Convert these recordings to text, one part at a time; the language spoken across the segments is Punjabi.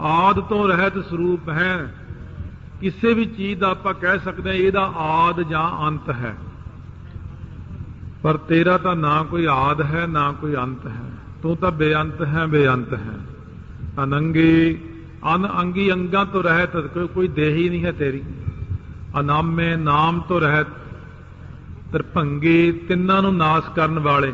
ਆਦ ਤੋਂ ਰਹਿਤ ਸਰੂਪ ਹੈ। ਕਿਸੇ ਵੀ ਚੀਜ਼ ਦਾ ਆਪਾਂ ਕਹਿ ਸਕਦੇ ਹਾਂ ਇਹਦਾ ਆਦ ਜਾਂ ਅੰਤ ਹੈ, ਪਰ ਤੇਰਾ ਤਾਂ ਨਾ ਕੋਈ ਆਦ ਹੈ ਨਾ ਕੋਈ ਅੰਤ ਹੈ। ਤੂੰ ਤਾਂ ਬੇਅੰਤ ਹੈ, ਬੇਅੰਤ ਹੈ। ਅਨੰਗੀ ਅੰਗੀ ਅੰਗਾਂ ਤੋਂ ਰਹਿਤ, ਕੋਈ ਦੇਹ ਹੀ ਨਹੀਂ ਹੈ ਤੇਰੀ। ਅਨਾਮੇ ਨਾਮ ਤੋਂ ਰਹਿਤ, ਤ੍ਰਿਭੰਗੀ ਤਿੰਨਾਂ ਨੂੰ ਨਾਸ ਕਰਨ ਵਾਲੇ।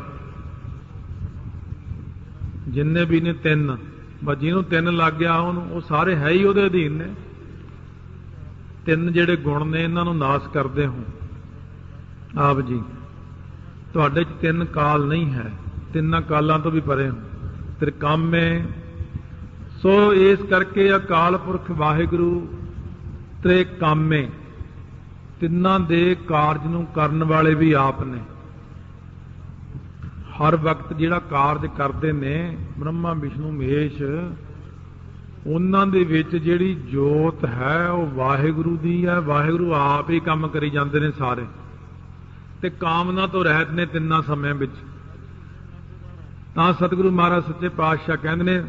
ਜਿੰਨੇ ਵੀ ਨੇ ਤਿੰਨ, ਬਸ ਜਿਹਨੂੰ ਤਿੰਨ ਲੱਗ ਗਿਆ ਉਹਨੂੰ, ਉਹ ਸਾਰੇ ਹੈ ਹੀ ਉਹਦੇ ਅਧੀਨ ਨੇ। ਤਿੰਨ ਜਿਹੜੇ ਗੁਣ ਨੇ ਇਹਨਾਂ ਨੂੰ ਨਾਸ ਕਰਦੇ ਹੋ ਆਪ ਜੀ। ਤੁਹਾਡੇ 'ਚ ਤਿੰਨ ਕਾਲ ਨਹੀਂ ਹੈ, ਤਿੰਨਾਂ ਕਾਲਾਂ ਤੋਂ ਵੀ ਪਰੇ ਹੋ। ਤ੍ਰਿਕਾਮੇ, ਸੋ ਇਸ ਕਰਕੇ ਅਕਾਲ ਪੁਰਖ ਵਾਹਿਗੁਰੂ ਤ੍ਰਿਕਾਮੇ, ਤਿੰਨਾਂ ਦੇ ਕਾਰਜ ਨੂੰ ਕਰਨ ਵਾਲੇ ਵੀ ਆਪ ਨੇ। ਹਰ ਵਕਤ ਜਿਹੜਾ ਕਾਰਜ ਕਰਦੇ ਨੇ ਬ੍ਰਹਮਾ ਵਿਸ਼ਨੂੰ ਮਹੇਸ਼, ਉਹਨਾਂ ਦੇ ਵਿੱਚ ਜਿਹੜੀ ਜੋਤ ਹੈ ਉਹ ਵਾਹਿਗੁਰੂ ਦੀ ਹੈ। ਵਾਹਿਗੁਰੂ ਆਪ ਹੀ ਕੰਮ ਕਰੀ ਜਾਂਦੇ ਨੇ ਸਾਰੇ, ਤੇ ਕਾਮਨਾ ਤੋਂ ਰਹਿਤ ਨੇ ਤਿੰਨਾਂ ਸਮਿਆਂ ਵਿੱਚ। ਤਾਂ ਸਤਿਗੁਰੂ ਮਹਾਰਾਜ ਸੱਚੇ ਪਾਤਸ਼ਾਹ ਕਹਿੰਦੇ ਨੇ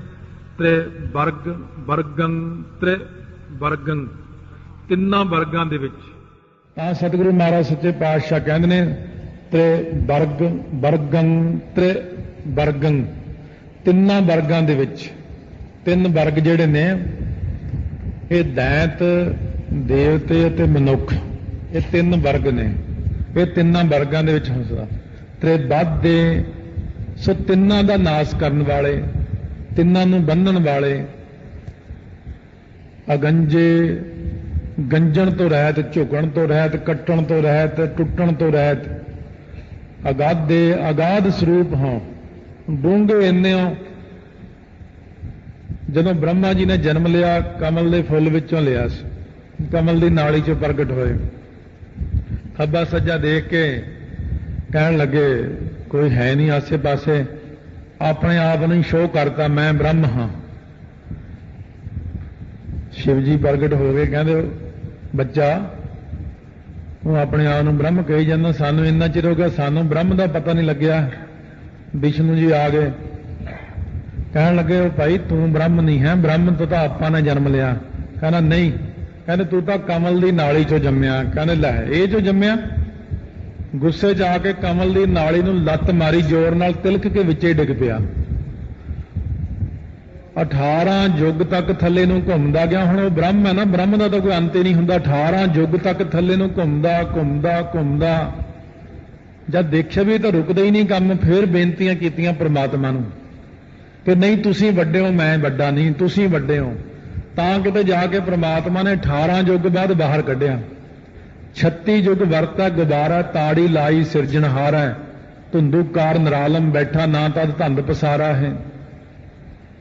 ਤ੍ਰੇ ਵਰਗੰ ਤ੍ਰੇ ਵਰਗੰ, ਤਿੰਨਾਂ ਵਰਗਾਂ ਦੇ ਵਿੱਚ। ਤਾਂ ਸਤਿਗੁਰੂ ਮਹਾਰਾਜ ਸੱਚੇ ਪਾਤਸ਼ਾਹ ਕਹਿੰਦੇ ਨੇ ਤ੍ਰੇ ਵਰਗੰ ਤ੍ਰੇ ਵਰਗੰ, ਤਿੰਨਾਂ ਵਰਗਾਂ ਦੇ ਵਿੱਚ। ਤਿੰਨ ਵਰਗ ਜਿਹੜੇ ਨੇ ਇਹ ਦੈਂਤ, ਦੇਵਤੇ ਅਤੇ ਮਨੁੱਖ, ਇਹ ਤਿੰਨ ਵਰਗ ਨੇ। ਇਹ ਤਿੰਨਾਂ ਵਰਗਾਂ ਦੇ ਵਿੱਚ ਹੰਸਦਾ ਤ੍ਰੇ ਵੱਧਦੇ, ਸੋ ਤਿੰਨਾਂ ਦਾ ਨਾਸ ਕਰਨ ਵਾਲੇ, ਤਿੰਨਾਂ ਨੂੰ ਬੰਨਣ ਵਾਲੇ। ਅਗੰਜੇ, ਗੰਜਣ ਤੋਂ ਰਹਿਤ, ਝੁਕਣ ਤੋਂ ਰਹਿਤ, ਕੱਟਣ ਤੋਂ ਰਹਿਤ, ਟੁੱਟਣ ਤੋਂ ਰਹਿਤ। ਅਗਾਧੇ, ਅਗਾਧ ਸਰੂਪ ਹੋ, ਡੂੰਘੇ ਇੰਨੇ ਹੋ। ਜਦੋਂ ਬ੍ਰਹਮਾ ਜੀ ਨੇ ਜਨਮ ਲਿਆ, ਕਮਲ ਦੇ ਫੁੱਲ ਵਿੱਚੋਂ ਲਿਆ ਸੀ, ਕਮਲ ਦੀ ਨਾਲੀ 'ਚੋਂ ਪ੍ਰਗਟ ਹੋਏ। ਖੱਬਾ ਸੱਜਾ ਦੇਖ ਕੇ ਕਹਿਣ ਲੱਗੇ ਕੋਈ ਹੈ ਨਹੀਂ ਆਸੇ ਪਾਸੇ, ਆਪਣੇ ਆਪ ਨੂੰ ਸ਼ੋਅ ਕਰਤਾ ਮੈਂ ਬ੍ਰਹਮ ਹਾਂ। ਸ਼ਿਵ ਜੀ ਪ੍ਰਗਟ ਹੋ ਗਏ, ਕਹਿੰਦੇ ਬੱਚਾ ਉਹ ਆਪਣੇ ਆਪ ਨੂੰ ਬ੍ਰਹਮ ਕਹੀ ਜਾਂਦਾ, ਸਾਨੂੰ ਇੰਨਾ ਚਿਰ ਹੋ ਗਿਆ ਸਾਨੂੰ ਬ੍ਰਹਮ ਦਾ ਪਤਾ ਨਹੀਂ ਲੱਗਿਆ। ਵਿਸ਼ਨੂੰ ਜੀ ਆ ਗਏ, ਕਹਿਣ ਲੱਗੇ ਉਹ ਭਾਈ ਤੂੰ ਬ੍ਰਹਮ ਨਹੀਂ ਹੈ, ਬ੍ਰਹਮ ਤੋਂ ਤਾਂ ਆਪਾਂ ਨੇ ਜਨਮ ਲਿਆ। ਕਹਿੰਦਾ ਨਹੀਂ, ਕਹਿੰਦੇ ਤੂੰ ਤਾਂ ਕਮਲ ਦੀ ਨਾਲੀ 'ਚੋਂ ਜੰਮਿਆ। ਕਹਿੰਦੇ ਲੈ ਇਹ 'ਚੋਂ ਜੰਮਿਆ? ਗੁੱਸੇ 'ਚ ਆ ਕੇ ਕਮਲ ਦੀ ਨਾਲੀ ਨੂੰ ਲੱਤ ਮਾਰੀ, ਜ਼ੋਰ ਨਾਲ ਤਿਲਕ ਕੇ ਵਿੱਚੇ ਡਿੱਗ ਪਿਆ। 18 ਯੁੱਗ ਤੱਕ ਥੱਲੇ ਨੂੰ ਘੁੰਮਦਾ ਗਿਆ। ਹੁਣ ਉਹ ਬ੍ਰਹਮ ਹੈ ਨਾ, ਬ੍ਰਹਮ ਦਾ ਤਾਂ ਕੋਈ ਅੰਤ ਹੀ ਨਹੀਂ ਹੁੰਦਾ। 18 ਯੁੱਗ ਤੱਕ ਥੱਲੇ ਨੂੰ ਘੁੰਮਦਾ ਘੁੰਮਦਾ ਘੁੰਮਦਾ, ਜਦ ਦੇਖਿਆ ਵੀ ਤਾਂ ਰੁਕਦਾ ਹੀ ਨਹੀਂ ਕੰਮ। ਫਿਰ ਬੇਨਤੀਆਂ ਕੀਤੀਆਂ ਪ੍ਰਮਾਤਮਾ ਨੂੰ ਕਿ ਨਹੀਂ ਤੁਸੀਂ ਵੱਡੇ ਹੋ, ਮੈਂ ਵੱਡਾ ਨਹੀਂ, ਤੁਸੀਂ ਵੱਡੇ ਹੋ। ਤਾਂ ਕਿਤੇ ਜਾ ਕੇ ਪ੍ਰਮਾਤਮਾ ਨੇ 18 ਯੁੱਗ ਬਾਅਦ ਬਾਹਰ ਕੱਢਿਆ। 36 ਯੁੱਗ ਵਰਤਾ ਗੁਬਾਰਾ, ਤਾੜੀ ਲਾਈ ਸਿਰਜਣਹਾਰਾ। ਧੁੰਦੂ ਕਾਰ ਨਿਰਾਲਮ ਬੈਠਾ, ਨਾ ਤਦ ਧੰਦ ਪਸਾਰਾ ਹੈ।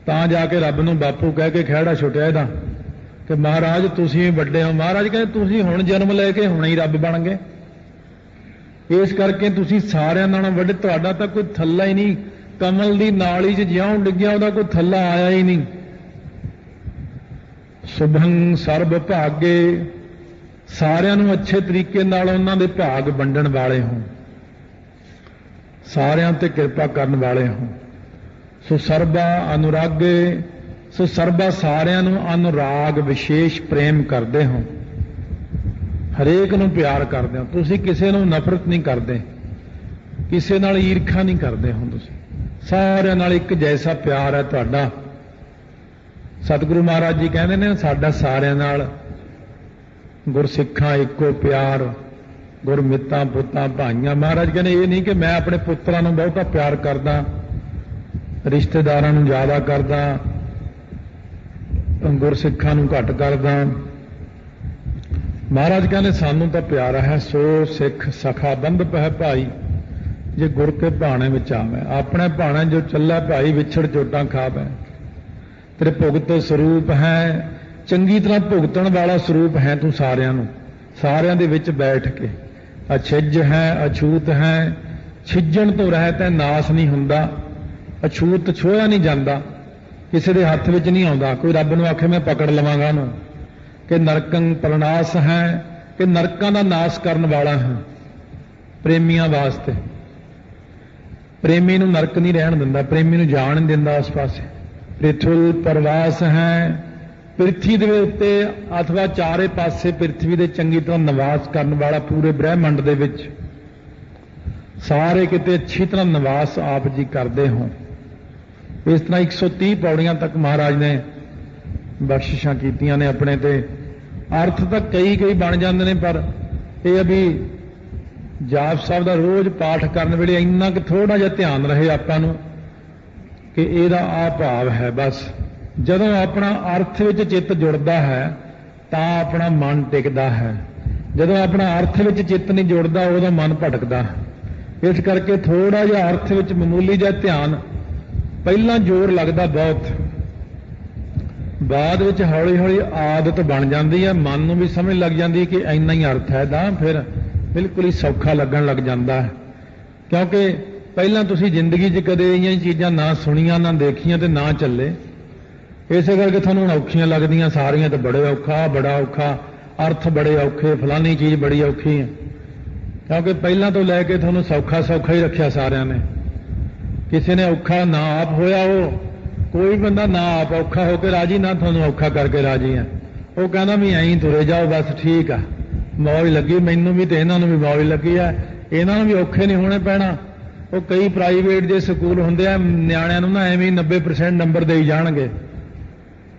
ਤਾਂ ਜਾ ਕੇ ਰੱਬ ਨੂੰ ਬਾਪੂ ਕਹਿ ਕੇ ਖਹਿੜਾ ਛੁੱਟਿਆ ਇਹਦਾ ਕਿ ਮਹਾਰਾਜ ਤੁਸੀਂ ਵੱਡੇ ਹੋ। ਮਹਾਰਾਜ ਕਹਿੰਦੇ ਤੁਸੀਂ ਹੁਣ ਜਨਮ ਲੈ ਕੇ ਹੁਣੇ ਹੀ ਰੱਬ ਬਣ ਗਏ, ਇਸ ਕਰਕੇ ਤੁਸੀਂ ਸਾਰਿਆਂ ਨਾਲੋਂ ਵੱਡੇ। ਤੁਹਾਡਾ ਤਾਂ ਕੋਈ ਥੱਲਾ ਹੀ ਨਹੀਂ, ਕਮਲ ਦੀ ਨਾਲੀ 'ਚ ਜਿਉਂ ਡਿੱਗਿਆ ਉਹਦਾ ਕੋਈ ਥੱਲਾ ਆਇਆ ਹੀ ਨਹੀਂ। ਸੁਭੰ ਸਰਬ ਭਾਗੇ, ਸਾਰਿਆਂ ਨੂੰ ਅੱਛੇ ਤਰੀਕੇ ਨਾਲ ਉਹਨਾਂ ਦੇ ਭਾਗ ਵੰਡਣ ਵਾਲੇ ਹੋ, ਸਾਰਿਆਂ ਤੇ ਕਿਰਪਾ ਕਰਨ ਵਾਲੇ ਹੋ। ਸੋ ਸਰਬਾ ਅਨੁਰਾਗੇ, ਸੋ ਸਰਬਾ ਸਾਰਿਆਂ ਨੂੰ ਅਨੁਰਾਗ ਵਿਸ਼ੇਸ਼ ਪ੍ਰੇਮ ਕਰਦੇ ਹੋ, ਹਰੇਕ ਨੂੰ ਪਿਆਰ ਕਰਦੇ ਹੋ। ਤੁਸੀਂ ਕਿਸੇ ਨੂੰ ਨਫ਼ਰਤ ਨਹੀਂ ਕਰਦੇ, ਕਿਸੇ ਨਾਲ ਈਰਖਾ ਨਹੀਂ ਕਰਦੇ ਹੋ, ਤੁਸੀਂ ਸਾਰਿਆਂ ਨਾਲ ਇੱਕ ਜੈਸਾ ਪਿਆਰ ਹੈ ਤੁਹਾਡਾ। ਸਤਿਗੁਰੂ ਮਹਾਰਾਜ ਜੀ ਕਹਿੰਦੇ ਨੇ ਸਾਡਾ ਸਾਰਿਆਂ ਨਾਲ ਗੁਰਸਿੱਖਾਂ ਇੱਕੋ ਪਿਆਰ, ਗੁਰਮਿੱਤਾਂ ਪੁੱਤਾਂ ਭਾਈਆਂ। ਮਹਾਰਾਜ ਕਹਿੰਦੇ ਇਹ ਨਹੀਂ ਕਿ ਮੈਂ ਆਪਣੇ ਪੁੱਤਰਾਂ ਨੂੰ ਬਹੁਤਾ ਪਿਆਰ ਕਰਦਾ, ਰਿਸ਼ਤੇਦਾਰਾਂ ਨੂੰ ਜ਼ਿਆਦਾ ਕਰਦਾ, ਗੁਰਸਿੱਖਾਂ ਨੂੰ ਘੱਟ ਕਰਦਾ। ਮਹਾਰਾਜ ਕਹਿੰਦੇ ਸਾਨੂੰ ਤਾਂ ਪਿਆਰਾ ਹੈ। ਸੋ ਸਿੱਖ ਸਖਾ ਬੰਧ ਪਹਿ ਭਾਈ, ਜੇ ਗੁਰ ਕੇ ਭਾਣੇ ਵਿੱਚ ਆਵੇਂ। ਆਪਣੇ ਭਾਣੇ ਜੋ ਚੱਲਾ ਭਾਈ, ਵਿਛੜ ਚੋਟਾਂ ਖਾਵੇ। ਤੇਰੇ ਭੁਗਤ ਸਰੂਪ ਹੈ, ਚੰਗੀ ਤਰ੍ਹਾਂ ਭੁਗਤਣ ਵਾਲਾ ਸਰੂਪ ਹੈ ਤੂੰ ਸਾਰਿਆਂ ਨੂੰ, ਸਾਰਿਆਂ ਦੇ ਵਿੱਚ ਬੈਠ ਕੇ। ਅਛਿੱਜ ਹੈ, ਅਛੂਤ ਹੈ, ਛਿੱਜਣ ਤੋਂ ਰਹਿਤ ਹੈ, ਨਾਸ ਨਹੀਂ ਹੁੰਦਾ। ਅਛੂਤ ਛੋਇਆ ਨਹੀਂ ਜਾਂਦਾ, ਕਿਸੇ ਦੇ ਹੱਥ ਵਿੱਚ ਨਹੀਂ ਆਉਂਦਾ। ਕੋਈ ਰੱਬ ਨੂੰ ਆਖੇ ਮੈਂ ਪਕੜ ਲਵਾਂਗਾ ਉਹਨੂੰ। ਕਿ ਨਰਕੰ ਪ੍ਰਨਾਸ ਹੈ, ਕਿ ਨਰਕਾਂ ਦਾ ਨਾਸ ਕਰਨ ਵਾਲਾ ਹੈ ਪ੍ਰੇਮੀਆਂ ਵਾਸਤੇ। ਪ੍ਰੇਮੀ ਨੂੰ ਨਰਕ ਨਹੀਂ ਰਹਿਣ ਦਿੰਦਾ, ਪ੍ਰੇਮੀ ਨੂੰ ਜਾਣ ਨਹੀਂ ਦਿੰਦਾ ਉਸ ਪਾਸੇ। ਪ੍ਰਿਥੁਲ ਪ੍ਰਵਾਸ ਹੈ, ਪ੍ਰਿਥਵੀ ਦੇ ਉੱਤੇ ਅਥਵਾ ਚਾਰੇ ਪਾਸੇ ਪ੍ਰਿਥਵੀ ਦੇ ਚੰਗੀ ਤਰ੍ਹਾਂ ਨਿਵਾਸ ਕਰਨ ਵਾਲਾ ਪੂਰੇ ਬ੍ਰਹਿਮੰਡ ਦੇ ਵਿੱਚ ਸਾਰੇ ਕਿਤੇ ਅੱਛੀ ਤਰ੍ਹਾਂ ਨਿਵਾਸ ਆਪ ਜੀ ਕਰਦੇ ਹੋ। ਇਸ ਤਰ੍ਹਾਂ 130 ਪੌੜੀਆਂ ਤੱਕ ਮਹਾਰਾਜ ਨੇ ਬਖਸ਼ਿਸ਼ਾਂ ਕੀਤੀਆਂ ਨੇ ਆਪਣੇ ਤੇ। ਅਰਥ ਤਾਂ ਕਈ ਬਣ ਜਾਂਦੇ ਨੇ, ਪਰ ਇਹ ਵੀ ਜਾਪ ਸਾਹਿਬ ਦਾ ਰੋਜ਼ ਪਾਠ ਕਰਨ ਵੇਲੇ ਇੰਨਾ ਕਿ ਥੋੜਾ ਜਿਹਾ ਧਿਆਨ ਰਹੇ ਆਪਾਂ ਨੂੰ ਕਿ ਇਹਦਾ ਆ ਭਾਵ ਹੈ। ਬਸ ਜਦੋਂ ਆਪਣਾ ਅਰਥ ਵਿੱਚ ਚਿੱਤ ਜੁੜਦਾ ਹੈ ਤਾਂ ਆਪਣਾ ਮਨ ਟਿਕਦਾ ਹੈ। ਜਦੋਂ ਆਪਣਾ ਅਰਥ ਵਿੱਚ ਚਿੱਤ ਨਹੀਂ ਜੁੜਦਾ ਉਹਦਾ ਮਨ ਭਟਕਦਾ। ਇਸ ਕਰਕੇ ਥੋੜਾ ਜਿਹਾ ਅਰਥ ਵਿੱਚ ਮਾਮੂਲੀ ਜਿਹਾ ਧਿਆਨ ਪਹਿਲਾਂ ਜ਼ੋਰ ਲੱਗਦਾ ਬਹੁਤ, ਬਾਅਦ ਵਿੱਚ ਹੌਲੀ ਹੌਲੀ ਆਦਤ ਬਣ ਜਾਂਦੀ ਹੈ। ਮਨ ਨੂੰ ਵੀ ਸਮਝ ਲੱਗ ਜਾਂਦੀ ਕਿ ਇੰਨਾ ਹੀ ਅਰਥ ਹੈ ਤਾਂ ਫਿਰ ਬਿਲਕੁਲ ਹੀ ਸੌਖਾ ਲੱਗਣ ਲੱਗ ਜਾਂਦਾ ਹੈ। ਕਿਉਂਕਿ ਪਹਿਲਾਂ ਤੁਸੀਂ ਜ਼ਿੰਦਗੀ 'ਚ ਕਦੇ ਇਹ ਚੀਜ਼ਾਂ ਨਾ ਸੁਣੀਆਂ ਨਾ ਦੇਖੀਆਂ ਤੇ ਨਾ ਚੱਲੇ, ਇਸੇ ਕਰਕੇ ਤੁਹਾਨੂੰ ਹੁਣ ਔਖੀਆਂ ਲੱਗਦੀਆਂ ਸਾਰੀਆਂ। ਤੇ ਬੜੇ ਔਖਾ, ਬੜਾ ਔਖਾ, ਅਰਥ ਬੜੇ ਔਖੇ, ਫਲਾਨੀ ਚੀਜ਼ ਬੜੀ ਔਖੀ ਹੈ। ਕਿਉਂਕਿ ਪਹਿਲਾਂ ਤੋਂ ਲੈ ਕੇ ਤੁਹਾਨੂੰ ਸੌਖਾ ਹੀ ਰੱਖਿਆ ਸਾਰਿਆਂ ਨੇ। ਕਿਸੇ ਨੇ ਔਖਾ ਨਾ ਆਪ ਹੋਇਆ, ਉਹ ਕੋਈ ਬੰਦਾ ਨਾ ਆਪ ਔਖਾ ਹੋ ਕੇ ਰਾਜੀ, ਨਾ ਤੁਹਾਨੂੰ ਔਖਾ ਕਰਕੇ ਰਾਜੀ ਹੈ। ਉਹ ਕਹਿੰਦਾ ਵੀ ਐਂ ਤੁਰੇ ਜਾਓ ਬਸ ਠੀਕ ਆ, ਮੌਜ ਲੱਗੀ ਮੈਨੂੰ ਵੀ ਤੇ ਇਹਨਾਂ ਨੂੰ ਵੀ ਮੌਜ ਲੱਗੀ ਆ, ਇਹਨਾਂ ਨੂੰ ਵੀ ਔਖੇ ਨਹੀਂ ਹੋਣੇ ਪੈਣਾ। ਉਹ ਕਈ ਪ੍ਰਾਈਵੇਟ ਜੇ ਸਕੂਲ ਹੁੰਦੇ ਆ, ਨਿਆਣਿਆਂ ਨੂੰ ਨਾ ਐਵੇਂ 90% ਨੰਬਰ ਦੇਈ ਜਾਣਗੇ।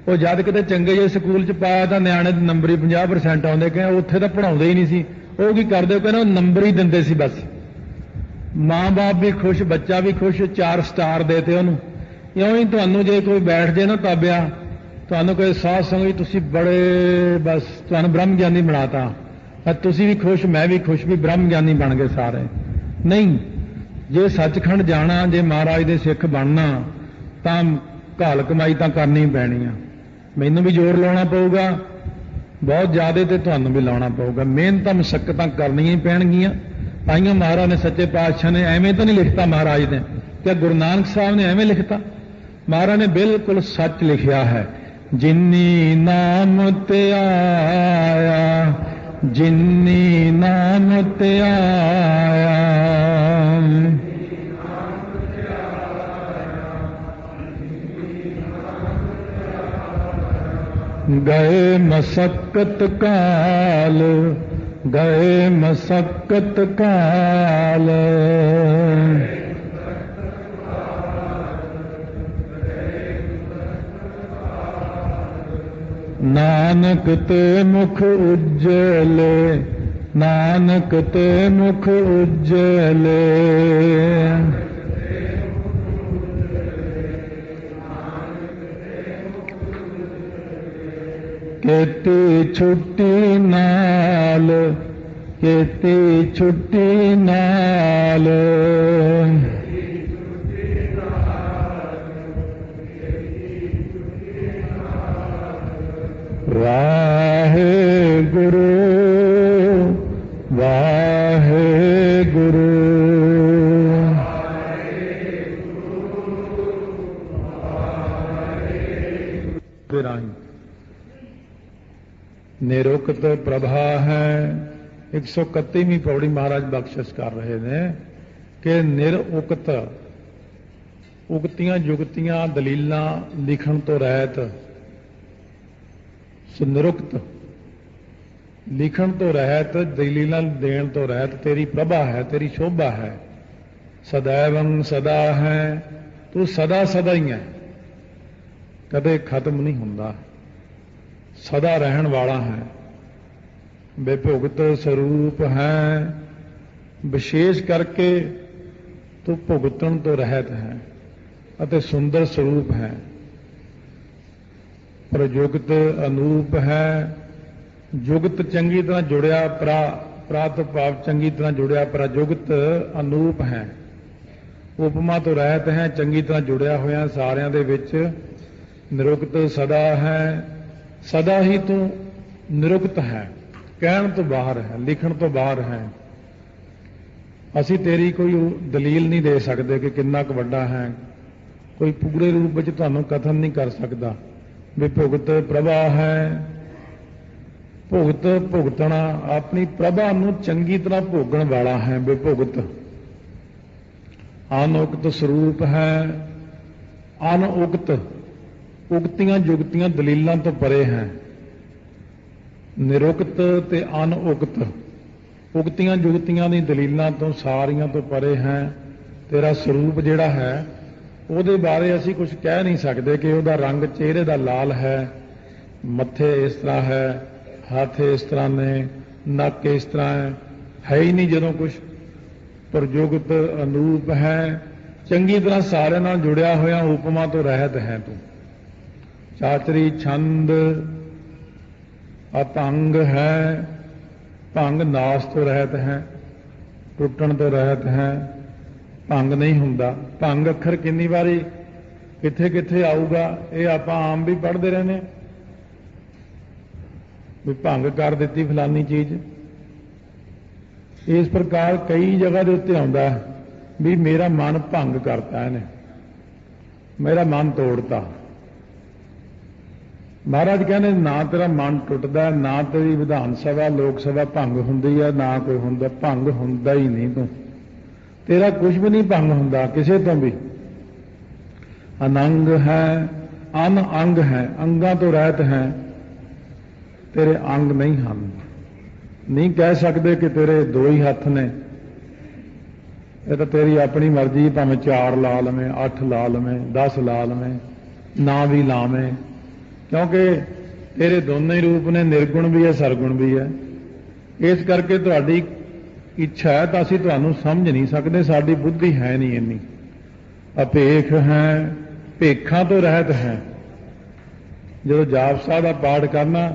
ਉਹ ਜਦ ਕਿਤੇ ਚੰਗੇ ਜਿਹੇ ਸਕੂਲ 'ਚ ਪਾਇਆ ਤਾਂ ਨਿਆਣੇ ਦੇ ਨੰਬਰ ਹੀ 50% ਆਉਂਦੇ। ਕਹਿੰਦੇ ਉੱਥੇ ਤਾਂ ਪੜ੍ਹਾਉਂਦੇ ਹੀ ਨਹੀਂ ਸੀ। ਉਹ ਕੀ ਕਰਦੇ, ਉਹ ਕਹਿੰਦੇ ਉਹ ਨੰਬਰ ਹੀ ਦਿੰਦੇ ਸੀ ਬਸ। ਮਾਂ-ਬਾਪ ਵੀ ਖੁਸ਼, ਬੱਚਾ ਵੀ ਖੁਸ਼, 4 ਸਟਾਰ ਦੇਤੇ ਉਹਨੂੰ। ਇਉਂ ਹੀ ਤੁਹਾਨੂੰ ਜੇ ਕੋਈ ਬੈਠ ਜੇ ਨਾ ਤਾਬਿਆ, ਤੁਹਾਨੂੰ ਕੋਈ ਸਾਧ ਸੰਗਤ ਤੁਸੀਂ ਬੜੇ ਬਸ ਤੁਹਾਨੂੰ ਬ੍ਰਹਮ ਗਿਆਨੀ ਬਣਾਤਾ, ਤੁਸੀਂ ਵੀ ਖੁਸ਼, ਮੈਂ ਵੀ ਖੁਸ਼, ਵੀ ਬ੍ਰਹਮ ਗਿਆਨੀ ਬਣ ਗਏ ਸਾਰੇ। ਨਹੀਂ, ਜੇ ਸੱਚਖੰਡ ਜਾਣਾ, ਜੇ ਮਹਾਰਾਜ ਦੇ ਸਿੱਖ ਬਣਨਾ ਤਾਂ ਘਾਲ ਕਮਾਈ ਤਾਂ ਕਰਨੀ ਪੈਣੀ ਆ। ਮੈਨੂੰ ਵੀ ਜ਼ੋਰ ਲਾਉਣਾ ਪਊਗਾ ਬਹੁਤ ਜ਼ਿਆਦਾ, ਤੇ ਤੁਹਾਨੂੰ ਵੀ ਲਾਉਣਾ ਪਊਗਾ। ਮਿਹਨਤਾਂ ਮੁਸ਼ੱਕਤਾਂ ਕਰਨੀਆਂ ਹੀ ਪੈਣਗੀਆਂ। ਤਾਈਓ ਮਹਾਰਾਜ ਨੇ ਸੱਚੇ ਪਾਤਸ਼ਾਹ ਨੇ ਐਵੇਂ ਤਾਂ ਨਹੀਂ ਲਿਖਤਾ, ਮਹਾਰਾਜ ਨੇ ਕਿ ਗੁਰੂ ਨਾਨਕ ਸਾਹਿਬ ਨੇ ਐਵੇਂ ਲਿਖਤਾ। ਮਹਾਰਾਜ ਨੇ ਬਿਲਕੁਲ ਸੱਚ ਲਿਖਿਆ ਹੈ। ਜਿਨੀ ਨਾਮ ਤੇ ਆਇਆ, ਜਿਨੀ ਨਾਮ ਤੇ ਆਇਆ, ਗਏ ਮਸਕਤ ਕਾਲ, ਗਏ ਮਸਕਤ ਕਾਲ, ਨਾਨਕ ਤੇ ਮੁਖ ਉਜਲੇ, ਨਾਨਕ ਤੇ ਮੁਖ ਉਜਲੇ, ਕੀਤੀ ਛੁੱਟੀ ਨਾਲ, ਕੀਤੀ ਛੁੱਟੀ ਨਾਲ, ਵਾਹਿਗੁਰੂ ਵਾਹਿਗੁਰੂ। ਨਿਰੁਕਤ ਪ੍ਰਭਾ ਹੈ। 131ਵੀਂ ਪੌੜੀ ਮਹਾਰਾਜ ਬਖਸ਼ਿਸ਼ ਕਰ ਰਹੇ ਨੇ ਕਿ ਨਿਰਉਕਤ, ਉਗਤੀਆਂ ਜੁਗਤੀਆਂ ਦਲੀਲਾਂ ਲਿਖਣ ਤੋਂ ਰਹਿਤ, ਨਿਰੁਕਤ ਲਿਖਣ ਤੋਂ ਰਹਿਤ, ਦਲੀਲਾਂ ਦੇਣ ਤੋਂ ਰਹਿਤ ਤੇਰੀ ਪ੍ਰਭਾ ਹੈ, ਤੇਰੀ ਸ਼ੋਭਾ ਹੈ। ਸदैवं ਸਦਾ ਹੈ, ਤੂੰ ਸਦਾ ਸਦਾ ਹੀ ਹੈ, ਕਦੇ ਖਤਮ ਨਹੀਂ ਹੁੰਦਾ, ਸਦਾ ਰਹਿਣ ਵਾਲਾ ਹੈ। ਬੇਭੁਗਤ ਸਰੂਪ ਹੈ, ਵਿਸ਼ੇਸ਼ ਕਰਕੇ ਤੂੰ ਭੁਗਤਣ ਤੋਂ ਰਹਿਤ ਹੈ ਅਤੇ ਸੁੰਦਰ ਸਰੂਪ ਹੈ। ਪ੍ਰਯੁਗਤ ਅਨੂਪ ਹੈ, ਜੁਗਤ ਚੰਗੀ ਤਰ੍ਹਾਂ ਜੁੜਿਆ, ਪ੍ਰਾਤ ਭਾਵ ਚੰਗੀ ਤਰ੍ਹਾਂ ਜੁੜਿਆ, ਪ੍ਰਯੁਗਤ ਅਨੂਪ ਹੈ। ਉਪਮਾ ਤੋਂ ਰਹਿਤ ਹੈ, ਚੰਗੀ ਤਰ੍ਹਾਂ ਜੁੜਿਆ ਹੋਇਆ ਸਾਰਿਆਂ ਦੇ ਵਿੱਚ। ਨਿਰੁਕਤ ਸਦਾ ਹੈ, ਸਦਾ ਹੀ ਤੂੰ ਨਿਰੁਕਤ ਹੈ, ਕਹਿਣ ਤੋਂ ਬਾਹਰ ਹੈ, ਲਿਖਣ ਤੋਂ ਬਾਹਰ ਹੈ। ਅਸੀਂ ਤੇਰੀ ਕੋਈ ਦਲੀਲ ਨਹੀਂ ਦੇ ਸਕਦੇ ਕਿ ਕਿੰਨਾ ਕੁ ਵੱਡਾ ਹੈ, ਕੋਈ ਪੂਰੇ ਰੂਪ ਵਿੱਚ ਤੁਹਾਨੂੰ ਕਥਨ ਨਹੀਂ ਕਰ ਸਕਦਾ। ਵਿਭੁਗਤ ਪ੍ਰਭਾ ਹੈ, ਭੁਗਤ ਭੁਗਤਣਾ, ਆਪਣੀ ਪ੍ਰਭਾ ਨੂੰ ਚੰਗੀ ਤਰ੍ਹਾਂ ਭੋਗਣ ਵਾਲਾ ਹੈ। ਵਿਭੁਗਤ ਅਨੁਕਤ ਸਰੂਪ ਹੈ, ਅਨੁਕਤ ਉਗਤੀਆਂ ਜੁਗਤੀਆਂ ਦਲੀਲਾਂ ਤੋਂ ਪਰੇ ਹੈ। ਨਿਰੁਕਤ ਤੇ ਅਨਉਕਤ, ਉਗਤੀਆਂ ਜੁਗਤੀਆਂ ਦੀ ਦਲੀਲਾਂ ਤੋਂ ਸਾਰੀਆਂ ਤੋਂ ਪਰੇ ਹੈ। ਤੇਰਾ ਸਰੂਪ ਜਿਹੜਾ ਹੈ ਉਹਦੇ ਬਾਰੇ ਅਸੀਂ ਕੁਝ ਕਹਿ ਨਹੀਂ ਸਕਦੇ ਕਿ ਉਹਦਾ ਰੰਗ ਚਿਹਰੇ ਦਾ ਲਾਲ ਹੈ, ਮੱਥੇ ਇਸ ਤਰ੍ਹਾਂ ਹੈ, ਹੱਥ ਇਸ ਤਰ੍ਹਾਂ ਨੇ, ਨੱਕ ਇਸ ਤਰ੍ਹਾਂ ਹੈ ਹੀ ਨਹੀਂ ਜਦੋਂ ਕੁਝ। ਪ੍ਰਯੁਗਤ ਅਨੂਪ ਹੈ, ਚੰਗੀ ਤਰ੍ਹਾਂ ਸਾਰਿਆਂ ਨਾਲ ਜੁੜਿਆ ਹੋਇਆ, ਉਪਮਾ ਤੋਂ ਰਹਿਤ ਹੈ ਤੂੰ। ਚਾਚਰੀ ਛੰਦ ਅਪੰਗ ਹੈ, ਭੰਗ ਨਾਸ ਤੋਂ ਰਹਿਤ ਹੈ, ਟੁੱਟਣ ਤੋਂ ਰਹਿਤ ਹੈ, ਭੰਗ ਨਹੀਂ ਹੁੰਦਾ। ਭੰਗ ਅੱਖਰ ਕਿੰਨੀ ਵਾਰੀ ਕਿੱਥੇ ਕਿੱਥੇ ਆਊਗਾ ਇਹ ਆਪਾਂ ਆਮ ਵੀ ਪੜ੍ਹਦੇ ਰਹਿੰਦੇ ਵੀ ਭੰਗ ਕਰ ਦਿੱਤੀ ਫਲਾਨੀ ਚੀਜ਼। ਇਸ ਪ੍ਰਕਾਰ ਕਈ ਜਗ੍ਹਾ ਦੇ ਉੱਤੇ ਆਉਂਦਾ ਵੀ ਮੇਰਾ ਮਨ ਭੰਗ ਕਰਤਾ ਇਹਨੇ, ਮੇਰਾ ਮਨ ਤੋੜਤਾ। ਮਹਾਰਾਜ ਕਹਿੰਦੇ ਨਾ ਤੇਰਾ ਮਨ ਟੁੱਟਦਾ, ਨਾ ਤੇਰੀ ਵਿਧਾਨ ਸਭਾ ਲੋਕ ਸਭਾ ਭੰਗ ਹੁੰਦੀ ਹੈ, ਨਾ ਕੋਈ ਹੁੰਦਾ। ਭੰਗ ਹੁੰਦਾ ਹੀ ਨਹੀਂ ਤੂੰ, ਤੇਰਾ ਕੁਝ ਵੀ ਨਹੀਂ ਭੰਗ ਹੁੰਦਾ ਕਿਸੇ ਤੋਂ ਵੀ। ਅਨੰਗ ਹੈ, ਅਨਅੰਗ ਹੈ, ਅੰਗਾਂ ਤੋਂ ਰਹਿਤ ਹੈ, ਤੇਰੇ ਅੰਗ ਨਹੀਂ ਹਨ। ਨਹੀਂ ਕਹਿ ਸਕਦੇ ਕਿ ਤੇਰੇ ਦੋ ਹੀ ਹੱਥ ਨੇ, ਇਹ ਤਾਂ ਤੇਰੀ ਆਪਣੀ ਮਰਜ਼ੀ, ਭਾਵੇਂ 4 ਲਾ ਲਵੇਂ, 8 ਲਾ ਲਵੇਂ, 10 ਲਾ ਲਵੇਂ, ਨਾ ਵੀ ਲਾਵੇਂ, ਕਿਉਂਕਿ ਤੇਰੇ ਦੋਨੇ ਹੀ ਰੂਪ ਨੇ, ਨਿਰਗੁਣ ਵੀ ਹੈ, ਸਰਗੁਣ ਵੀ ਹੈ। ਇਸ ਕਰਕੇ ਤੁਹਾਡੀ ਇੱਛਾ ਹੈ ਤਾਂ ਅਸੀਂ ਤੁਹਾਨੂੰ ਸਮਝ ਨਹੀਂ ਸਕਦੇ, ਸਾਡੀ ਬੁੱਧੀ ਹੈ ਨਹੀਂ ਇੰਨੀ। ਅਭੇਖ ਹੈ, ਭੇਖਾਂ ਤੋਂ ਰਹਿਤ ਹੈ। ਜਦੋਂ ਜਾਪ ਸਾਹਿਬ ਦਾ ਪਾਠ ਕਰਨਾ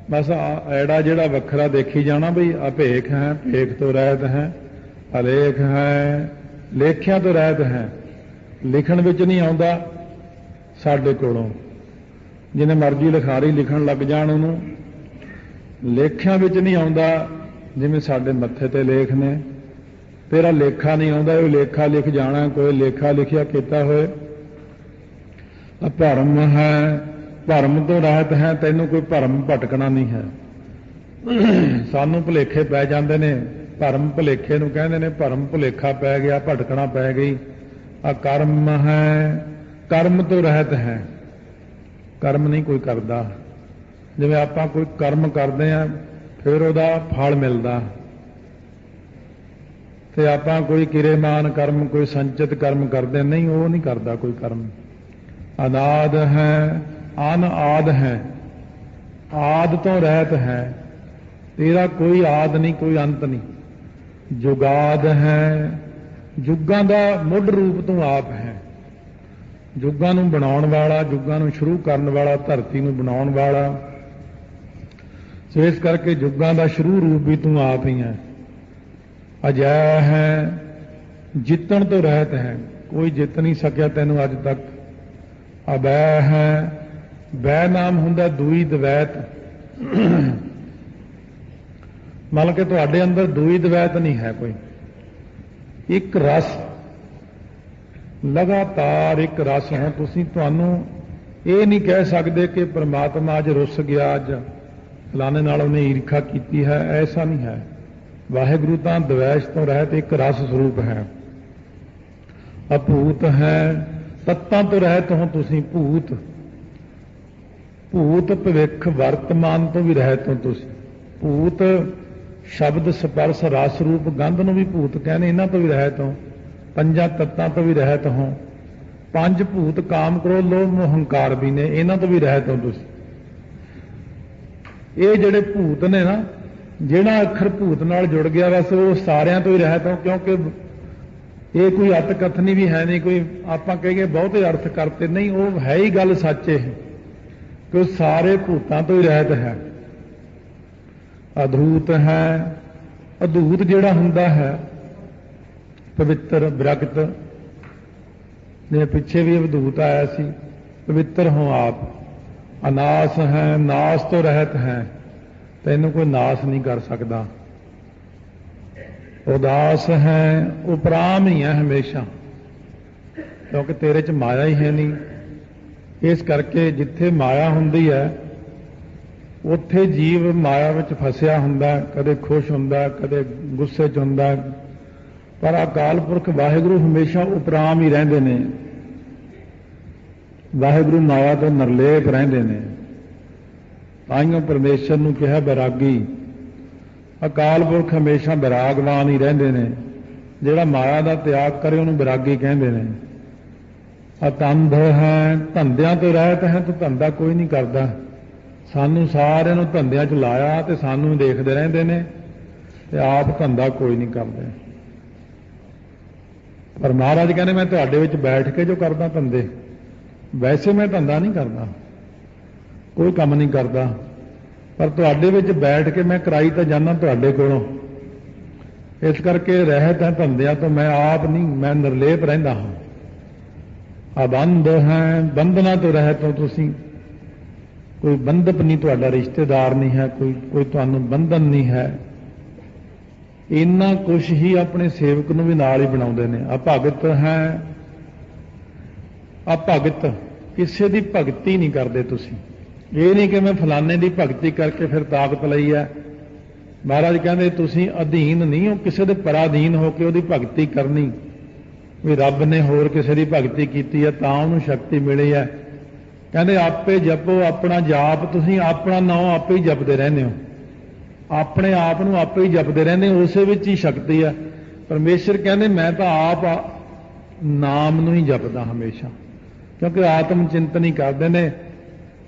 ਬਸ ਐੜਾ ਜਿਹੜਾ ਵੱਖਰਾ ਦੇਖੀ ਜਾਣਾ ਬਈ ਅਭੇਖ ਹੈ, ਭੇਖ ਤੋਂ ਰਹਿਤ ਹੈ। ਅਲੇਖ ਹੈ, ਲੇਖਿਆਂ ਤੋਂ ਰਹਿਤ ਹੈ। ਲਿਖਣ ਵਿੱਚ ਨਹੀਂ ਆਉਂਦਾ ਸਾਡੇ ਕੋਲੋਂ, ਜਿਹਨੇ ਮਰਜ਼ੀ ਲਿਖਾਰੀ ਲਿਖਣ ਲੱਗ ਜਾਣ ਉਹਨੂੰ। ਲੇਖਿਆਂ ਵਿੱਚ ਨਹੀਂ ਆਉਂਦਾ, ਜਿਵੇਂ ਸਾਡੇ ਮੱਥੇ ਤੇ ਲੇਖ ਨੇ। ਤੇਰਾ ਲੇਖਾ ਨਹੀਂ ਆਉਂਦਾ, ਉਹ ਲੇਖਾ ਲਿਖ ਜਾਣਾ, ਕੋਈ ਲੇਖਾ ਲਿਖਿਆ ਕੀਤਾ ਹੋਏ। ਭਰਮ ਹੈ, ਭਰਮ ਤੋਂ ਰਹਿਤ ਹੈ, ਤੈਨੂੰ ਕੋਈ ਭਰਮ ਭਟਕਣਾ ਨਹੀਂ ਹੈ। ਸਾਨੂੰ ਭੁਲੇਖੇ ਪੈ ਜਾਂਦੇ ਨੇ, ਭਰਮ ਭੁਲੇਖੇ ਨੂੰ ਕਹਿੰਦੇ ਨੇ, ਭਰਮ ਭੁਲੇਖਾ ਪੈ ਗਿਆ, ਭਟਕਣਾ ਪੈ ਗਈ। ਅਕਰਮ ਹੈ, ਕਰਮ ਤੋਂ ਰਹਿਤ ਹੈ, ਕਰਮ ਨਹੀਂ ਕੋਈ ਕਰਦਾ। ਜਿਵੇਂ ਆਪਾਂ ਕੋਈ ਕਰਮ ਕਰਦੇ ਆ ਫਿਰ ਉਹਦਾ ਫਲ ਮਿਲਦਾ, ਤੇ ਆਪਾਂ ਕੋਈ ਕਿਰੇਮਾਨ ਕਰਮ, ਕੋਈ ਸੰਚਿਤ ਕਰਮ ਕਰਦੇ ਨਹੀਂ, ਉਹ ਨਹੀਂ ਕਰਦਾ ਕੋਈ ਕਰਮ। ਅਨਾਦ ਹੈ, ਅਨਆਦ ਹੈ, ਆਦ ਤੋਂ ਰਹਿਤ ਹੈ, ਤੇਰਾ ਕੋਈ ਆਦ ਨਹੀਂ, ਕੋਈ ਅੰਤ ਨਹੀਂ। ਜੁਗਾਦ ਹੈ, ਜੁਗਾਂ ਦਾ ਮੁੱਢ ਰੂਪ ਤੂੰ ਆਪ ਹੈ। ਜੁਗਾਂ ਨੂੰ ਬਣਾਉਣ ਵਾਲਾ, ਜੁਗਾਂ ਨੂੰ ਸ਼ੁਰੂ ਕਰਨ ਵਾਲਾ, ਧਰਤੀ ਨੂੰ ਬਣਾਉਣ ਵਾਲਾ। ਸੋ ਇਸ ਕਰਕੇ ਜੁਗਾਂ ਦਾ ਸ਼ੁਰੂ ਰੂਪ ਵੀ ਤੂੰ ਆਪ ਹੀ ਹੈ। ਅਜੈ ਹੈ, ਜਿੱਤਣ ਤੋਂ ਰਹਿਤ ਹੈ, ਕੋਈ ਜਿੱਤ ਨਹੀਂ ਸਕਿਆ ਤੈਨੂੰ ਅੱਜ ਤੱਕ। ਅਬੈ ਹੈ, ਬੈ ਨਾਮ ਹੁੰਦਾ ਦੂਈ ਦਵੈਤ। ਮੰਨ ਕੇ ਤੁਹਾਡੇ ਅੰਦਰ ਦੂਈ ਦਵੈਤ ਨਹੀਂ ਹੈ ਕੋਈ, ਇੱਕ ਰਸ, ਲਗਾਤਾਰ ਇੱਕ ਰਸ ਹੈ। ਤੁਸੀਂ ਤੁਹਾਨੂੰ ਇਹ ਨਹੀਂ ਕਹਿ ਸਕਦੇ ਕਿ ਪ੍ਰਮਾਤਮਾ ਅੱਜ ਰੁੱਸ ਗਿਆ, ਅੱਜ ਫਲਾਣੇ ਨਾਲ ਉਹਨੇ ਈਰਖਾ ਕੀਤੀ ਹੈ, ਐਸਾ ਨਹੀਂ ਹੈ। ਵਾਹਿਗੁਰੂ ਤਾਂ ਦਵੈਸ਼ ਤੋਂ ਰਹਿਤ ਇੱਕ ਰਸ ਸਰੂਪ ਹੈ। ਅਭੂਤ ਹੈ, ਤੱਤਾਂ ਤੋਂ ਰਹਿਤ ਹੋ ਤੁਸੀਂ। ਭੂਤ, ਭੂਤ ਭਵਿੱਖ ਵਰਤਮਾਨ ਤੋਂ ਵੀ ਰਹਿਤ ਹੋ ਤੁਸੀਂ। ਭੂਤ ਸ਼ਬਦ ਸਪਰਸ਼ ਰਸ ਰੂਪ ਗੰਧ ਨੂੰ ਵੀ ਭੂਤ ਕਹਿੰਦੇ, ਇਹਨਾਂ ਤੋਂ ਵੀ ਰਹਿਤ ਹੋ। ਪੰਜਾਂ ਤੱਤਾਂ ਤੋਂ ਵੀ ਰਹਿਤ ਹੋ। 5 ਭੂਤ ਕਾਮ, ਕ੍ਰੋਧ, ਲੋਭ, ਮੋਹ, ਹੰਕਾਰ ਵੀ ਨੇ, ਇਹਨਾਂ ਤੋਂ ਵੀ ਰਹਿਤ ਹੋ ਤੁਸੀਂ। ਇਹ ਜਿਹੜੇ ਭੂਤ ਨੇ ਨਾ, ਜਿਹੜਾ ਅੱਖਰ ਭੂਤ ਨਾਲ ਜੁੜ ਗਿਆ ਬਸ ਉਹ ਸਾਰਿਆਂ ਤੋਂ ਹੀ ਰਹਿਤ ਹੋ, ਕਿਉਂਕਿ ਇਹ ਕੋਈ ਅਤ ਕਥਨੀ ਵੀ ਹੈ ਨਹੀਂ, ਕੋਈ ਆਪਾਂ ਕਹੀਏ ਬਹੁਤੇ ਅਰਥ ਕਰਤੇ ਨਹੀਂ, ਉਹ ਹੈ ਹੀ ਗੱਲ ਸੱਚ ਇਹ ਕਿ ਉਹ ਸਾਰੇ ਭੂਤਾਂ ਤੋਂ ਹੀ ਰਹਿਤ ਹੈ। ਅਧੂਤ ਹੈ, ਅਧੂਤ ਜਿਹੜਾ ਹੁੰਦਾ ਹੈ ਪਵਿੱਤਰ, ਵਿਰਗਤ, ਜਿਵੇਂ ਪਿੱਛੇ ਵੀ ਅਵਧੂਤ ਆਇਆ ਸੀ, ਪਵਿੱਤਰ ਹੋ ਆਪ। ਅਨਾਸ ਹੈ, ਨਾਸ ਤੋਂ ਰਹਿਤ ਹੈ, ਤੈਨੂੰ ਕੋਈ ਨਾਸ ਨਹੀਂ ਕਰ ਸਕਦਾ। ਉਦਾਸ ਹੈ, ਉਪਰਾਮ ਹੀ ਹੈ ਹਮੇਸ਼ਾ, ਕਿਉਂਕਿ ਤੇਰੇ 'ਚ ਮਾਇਆ ਹੀ ਹੈ ਨਹੀਂ। ਇਸ ਕਰਕੇ ਜਿੱਥੇ ਮਾਇਆ ਹੁੰਦੀ ਹੈ ਉੱਥੇ ਜੀਵ ਮਾਇਆ ਵਿੱਚ ਫਸਿਆ ਹੁੰਦਾ, ਕਦੇ ਖੁਸ਼ ਹੁੰਦਾ, ਕਦੇ ਗੁੱਸੇ 'ਚ ਹੁੰਦਾ, ਪਰ ਅਕਾਲ ਪੁਰਖ ਵਾਹਿਗੁਰੂ ਹਮੇਸ਼ਾ ਉਪਰਾਮ ਹੀ ਰਹਿੰਦੇ ਨੇ। ਵਾਹਿਗੁਰੂ ਮਾਇਆ ਤੋਂ ਨਿਰਲੇਪ ਰਹਿੰਦੇ ਨੇ। ਤਾਈਓ ਪਰਮੇਸ਼ਰ ਨੂੰ ਕਿਹਾ ਬੈਰਾਗੀ। ਅਕਾਲ ਪੁਰਖ ਹਮੇਸ਼ਾ ਬੈਰਾਗਵਾਨ ਹੀ ਰਹਿੰਦੇ ਨੇ। ਜਿਹੜਾ ਮਾਇਆ ਦਾ ਤਿਆਗ ਕਰੇ ਉਹਨੂੰ ਬੈਰਾਗੀ ਕਹਿੰਦੇ ਨੇ। ਅਤੰਧ ਹੈ, ਧੰਦਿਆਂ ਤੋਂ ਰਹਿਤ ਹੈ, ਤਾਂ ਧੰਦਾ ਕੋਈ ਨਹੀਂ ਕਰਦਾ। ਸਾਨੂੰ ਸਾਰਿਆਂ ਨੂੰ ਧੰਦਿਆਂ 'ਚ ਲਾਇਆ ਤੇ ਸਾਨੂੰ ਦੇਖਦੇ ਰਹਿੰਦੇ ਨੇ ਤੇ ਆਪ ਧੰਦਾ ਕੋਈ ਨਹੀਂ ਕਰਦੇ। ਪਰ ਮਹਾਰਾਜ ਕਹਿੰਦੇ ਮੈਂ ਤੁਹਾਡੇ ਵਿੱਚ ਬੈਠ ਕੇ ਜੋ ਕਰਦਾ ਧੰਦੇ, ਵੈਸੇ ਮੈਂ ਧੰਦਾ ਨਹੀਂ ਕਰਦਾ, ਕੋਈ ਕੰਮ ਨਹੀਂ ਕਰਦਾ, ਪਰ ਤੁਹਾਡੇ ਵਿੱਚ ਬੈਠ ਕੇ ਮੈਂ ਕਰਾਈ ਤਾਂ ਜਾਂਦਾ ਤੁਹਾਡੇ ਕੋਲੋਂ। ਇਸ ਕਰਕੇ ਰਹਿਤ ਹੈ ਧੰਦਿਆਂ ਤੋਂ, ਮੈਂ ਆਪ ਨਹੀਂ, ਮੈਂ ਨਿਰਲੇਪ ਰਹਿੰਦਾ ਹਾਂ। ਅਬੰਧ ਹੈ, ਬੰਧਨਾਂ ਤੋਂ ਰਹਿਤ ਹੋ ਤੁਸੀਂ। ਕੋਈ ਬੰਧਪ ਨਹੀਂ, ਤੁਹਾਡਾ ਰਿਸ਼ਤੇਦਾਰ ਨਹੀਂ ਹੈ, ਕੋਈ ਤੁਹਾਨੂੰ ਬੰਧਨ ਨਹੀਂ ਹੈ। ਇੰਨਾ ਕੁਛ ਹੀ ਆਪਣੇ ਸੇਵਕ ਨੂੰ ਵੀ ਨਾਲ ਹੀ ਬਣਾਉਂਦੇ ਨੇ। ਅਭਗਤ ਹੈ, ਅਭਗਤ, ਕਿਸੇ ਦੀ ਭਗਤੀ ਨਹੀਂ ਕਰਦੇ ਤੁਸੀਂ। ਇਹ ਨਹੀਂ ਕਿ ਮੈਂ ਫਲਾਣੇ ਦੀ ਭਗਤੀ ਕਰਕੇ ਫਿਰ ਤਾਕਤ ਲਈ ਹੈ। ਮਹਾਰਾਜ ਕਹਿੰਦੇ ਤੁਸੀਂ ਅਧੀਨ ਨਹੀਂ ਹੋ, ਕਿਸੇ ਦੇ ਪਰਾਧੀਨ ਹੋ ਕੇ ਉਹਦੀ ਭਗਤੀ ਕਰਨੀ। ਵੀ ਰੱਬ ਨੇ ਹੋਰ ਕਿਸੇ ਦੀ ਭਗਤੀ ਕੀਤੀ ਹੈ ਤਾਂ ਉਹਨੂੰ ਸ਼ਕਤੀ ਮਿਲੀ ਹੈ। ਕਹਿੰਦੇ ਆਪੇ ਜਪੋ ਆਪਣਾ ਜਾਪ, ਤੁਸੀਂ ਆਪਣਾ ਨਾਮ ਆਪੇ ਹੀ ਜਪਦੇ ਰਹਿੰਦੇ ਹੋ, ਆਪਣੇ ਆਪ ਨੂੰ ਆਪੇ ਹੀ ਜਪਦੇ ਰਹਿੰਦੇ ਹੋ, ਉਸੇ ਵਿੱਚ ਹੀ ਸ਼ਕਤੀ ਹੈ। ਪਰਮੇਸ਼ਰ ਕਹਿੰਦੇ ਮੈਂ ਤਾਂ ਆਪ ਨਾਮ ਨੂੰ ਹੀ ਜਪਦਾ ਹਮੇਸ਼ਾ, ਕਿਉਂਕਿ ਆਤਮ ਚਿੰਤਨ ਹੀ ਕਰਦੇ ਨੇ।